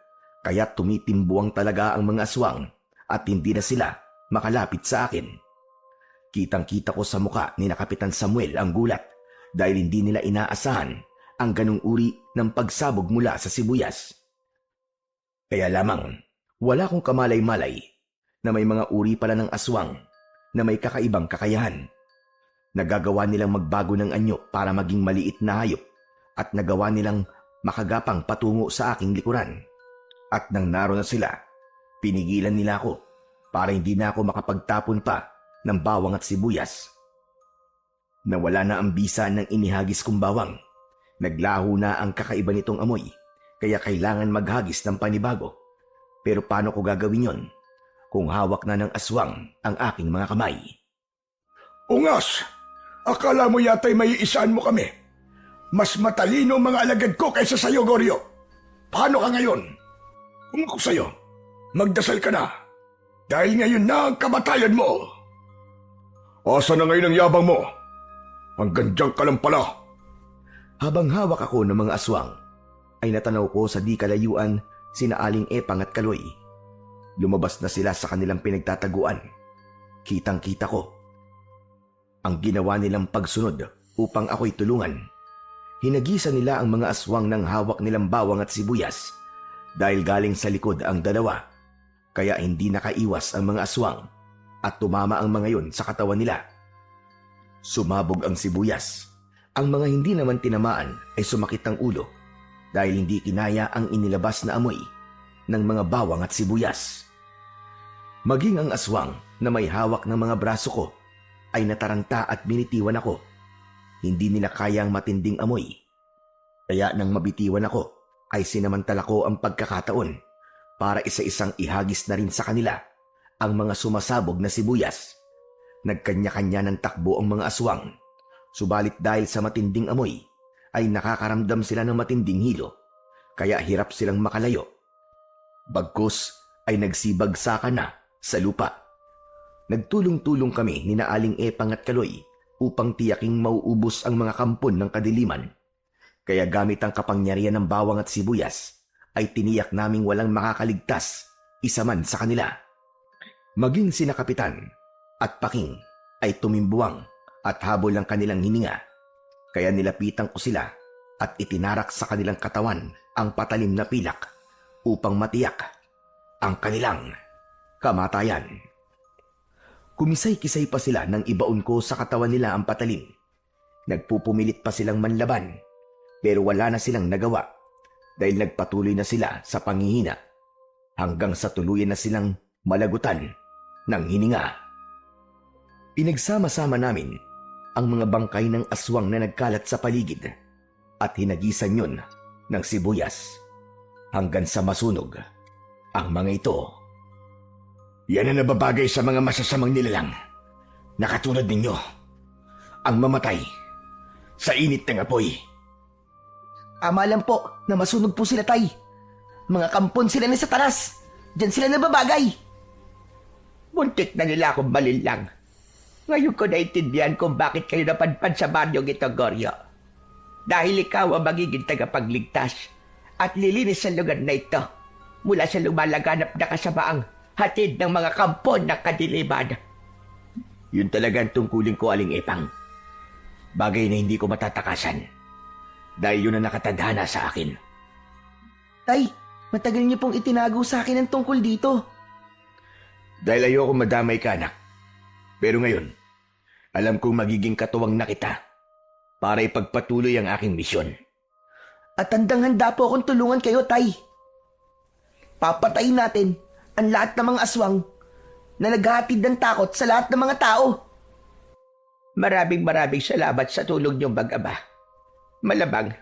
kaya tumitimbuang talaga ang mga aswang at hindi na sila makalapit sa akin. Kitang-kita ko sa muka ni na Kapitan Samuel ang gulat dahil hindi nila inaasahan ang ganung uri ng pagsabog mula sa sibuyas. Kaya lamang, wala kong kamalay-malay na may mga uri pala ng aswang na may kakaibang kakayahan. Nagagawa nilang magbago ng anyo para maging maliit na hayop at nagawa nilang makagapang patungo sa aking likuran. At nang naroon na sila, pinigilan nila ako para hindi na ako makapagtapon pa ng bawang at sibuyas. Nawala na ang bisa ng inihagis kong bawang. Naglaho na ang kakaiba nitong amoy, kaya kailangan maghagis ng panibago. Pero paano ko gagawin yon kung hawak na ng aswang ang aking mga kamay? Ungas! Akala mo yata'y may isaan mo kami. Mas matalino ang mga alagad ko kaysa sa'yo, Goryo. Paano ka ngayon? Kung ako sa'yo, magdasal ka na. Dahil ngayon na ang kamatayan mo. Asa na ngayon ang yabang mo? Hanggang diyan ka lang pala. Habang hawak ako ng mga aswang, ay natanaw ko sa di kalayuan sina Aling Epang at Kaloy. Lumabas na sila sa kanilang pinagtataguan. Kitang-kita ko ang ginawa nilang pagsunod upang ako'y tulungan. Hinagisa nila ang mga aswang ng hawak nilang bawang at sibuyas dahil galing sa likod ang dalawa. Kaya hindi nakaiwas ang mga aswang at tumama ang mga yon sa katawan nila. Sumabog ang sibuyas. Ang mga hindi naman tinamaan ay sumakit ang ulo dahil hindi kinaya ang inilabas na amoy ng mga bawang at sibuyas. Maging ang aswang na may hawak ng mga braso ko ay nataranta at binitiwan ako. Hindi nila kaya ang matinding amoy. Kaya nang mabitiwan ako, ay sinamantala ko ang pagkakataon para isa-isang ihagis na rin sa kanila ang mga sumasabog na sibuyas. Nagkanya-kanya ng takbo ang mga aswang. Subalit dahil sa matinding amoy, ay nakakaramdam sila ng matinding hilo, kaya hirap silang makalayo. Bagkus ay nagsibagsakan na sa lupa. Nagtulong-tulong kami ni Aling Epang at Kaloy upang tiyaking mauubos ang mga kampon ng kadiliman. Kaya gamit ang kapangyarihan ng bawang at sibuyas, ay tiniyak naming walang makakaligtas, isa man sa kanila. Maging sina Kapitan at Paking ay tumimbuwang at habol ang kanilang hininga. Kaya nilapitan ko sila at itinarak sa kanilang katawan ang patalim na pilak upang matiyak ang kanilang kamatayan. Kumisay-kisay pa sila nang ibaon ko sa katawan nila ang patalim. Nagpupumilit pa silang manlaban, pero wala na silang nagawa dahil nagpatuloy na sila sa panghihina hanggang sa tuluyan na silang malagutan ng hininga. Pinagsama-sama namin ang mga bangkay ng aswang na nagkalat sa paligid at hinagisan yun ng sibuyas hanggang sa masunog ang mga ito. Yan ang nababagay sa mga masasamang nilalang na katulad ninyo, ang mamatay sa init ng apoy. Ama lang po na masunog po sila, Tay. Mga kampon sila ni Satanas. Diyan sila nababagay. Buntik na nila akong balilang. Ngayon ko naintindihan kung bakit kayo napadpad sa baryong ito, Goryo. Dahil ikaw ang magiging tagapagligtas at lilinis sa lugar na ito mula sa lumalaganap na kasamaang hatid ng mga kampon ng kadiliman. Yun talaga ang tungkulin ko, Aling Epang. Bagay na hindi ko matatakasan dahil yun ang nakatadhana sa akin. Tay, matagal niyo pong itinago sa akin ang tungkol dito. Dahil ayoko madamay ka, anak. Pero ngayon, alam kong magiging katuwang na kita para ipagpatuloy ang aking misyon. At handang-handa po akong tulungan kayo, Tay. Papatayin natin ang lahat ng mga aswang na naghahatid ng takot sa lahat ng mga tao. Maraming salamat sa tulong niyong mag-ama. Malabang,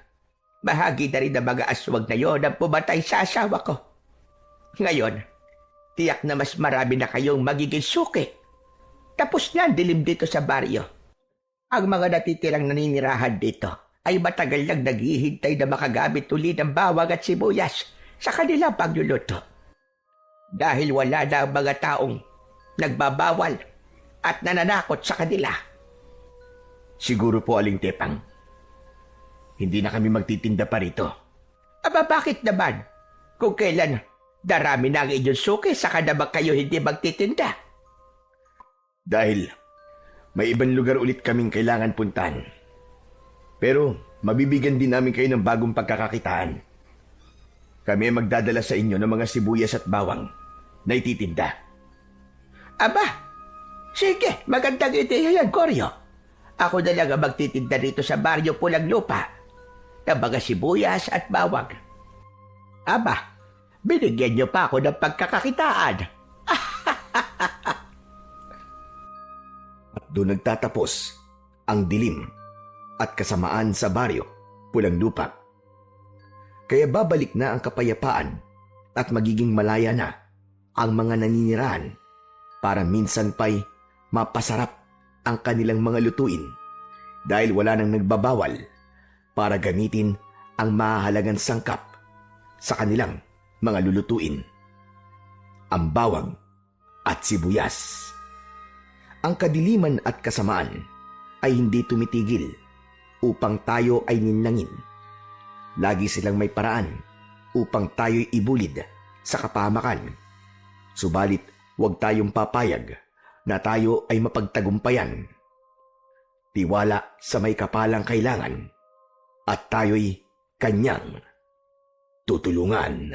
bahagi na rin ng mga aswang na yon ang pumatay sa asawa ko. Ngayon, tiyak na mas marami na kayong magiging suki. Tapos na ang dilim dito sa baryo. Ang mga natitirang naninirahan dito ay matagal lang naghihintay na makagamit uli ng bawang at sibuyas sa kanilang pagluluto. Dahil wala na ang mga taong nagbabawal at nananakot sa kanila. Siguro po, Aling Tepang, hindi na kami magtitinda pa rito. Aba, bakit naman? Kung kailan darami na ang inyong suki, saka naman kayo hindi magtitinda. Dahil may ibang lugar ulit kaming kailangan puntahan. Pero mabibigyan din namin kayo ng bagong pagkakakitaan. Kami ay magdadala sa inyo ng mga sibuyas at bawang na ititinda. Aba, sige, magandang ideya yan, Goryo. Ako na lang ang magtitinda rito sa baryo Pulang Lupa ng mga sibuyas at bawang. Aba, binigyan niyo pa ako ng pagkakakitaan. At doon nagtatapos ang dilim at kasamaan sa baryo Pulang Lupa. Kaya babalik na ang kapayapaan at magiging malaya na ang mga naninirahan para minsan pa'y mapasarap ang kanilang mga lutuin dahil wala nang nagbabawal para gamitin ang mahahalagang sangkap sa kanilang mga lulutuin. Ang bawang at sibuyas. Ang kadiliman at kasamaan ay hindi tumitigil upang tayo ay ninangin. Lagi silang may paraan upang tayo'y ibulid sa kapahamakan. Subalit, huwag tayong papayag na tayo ay mapagtagumpayan. Tiwala sa may kapalang kailangan at tayo'y kanyang tutulungan.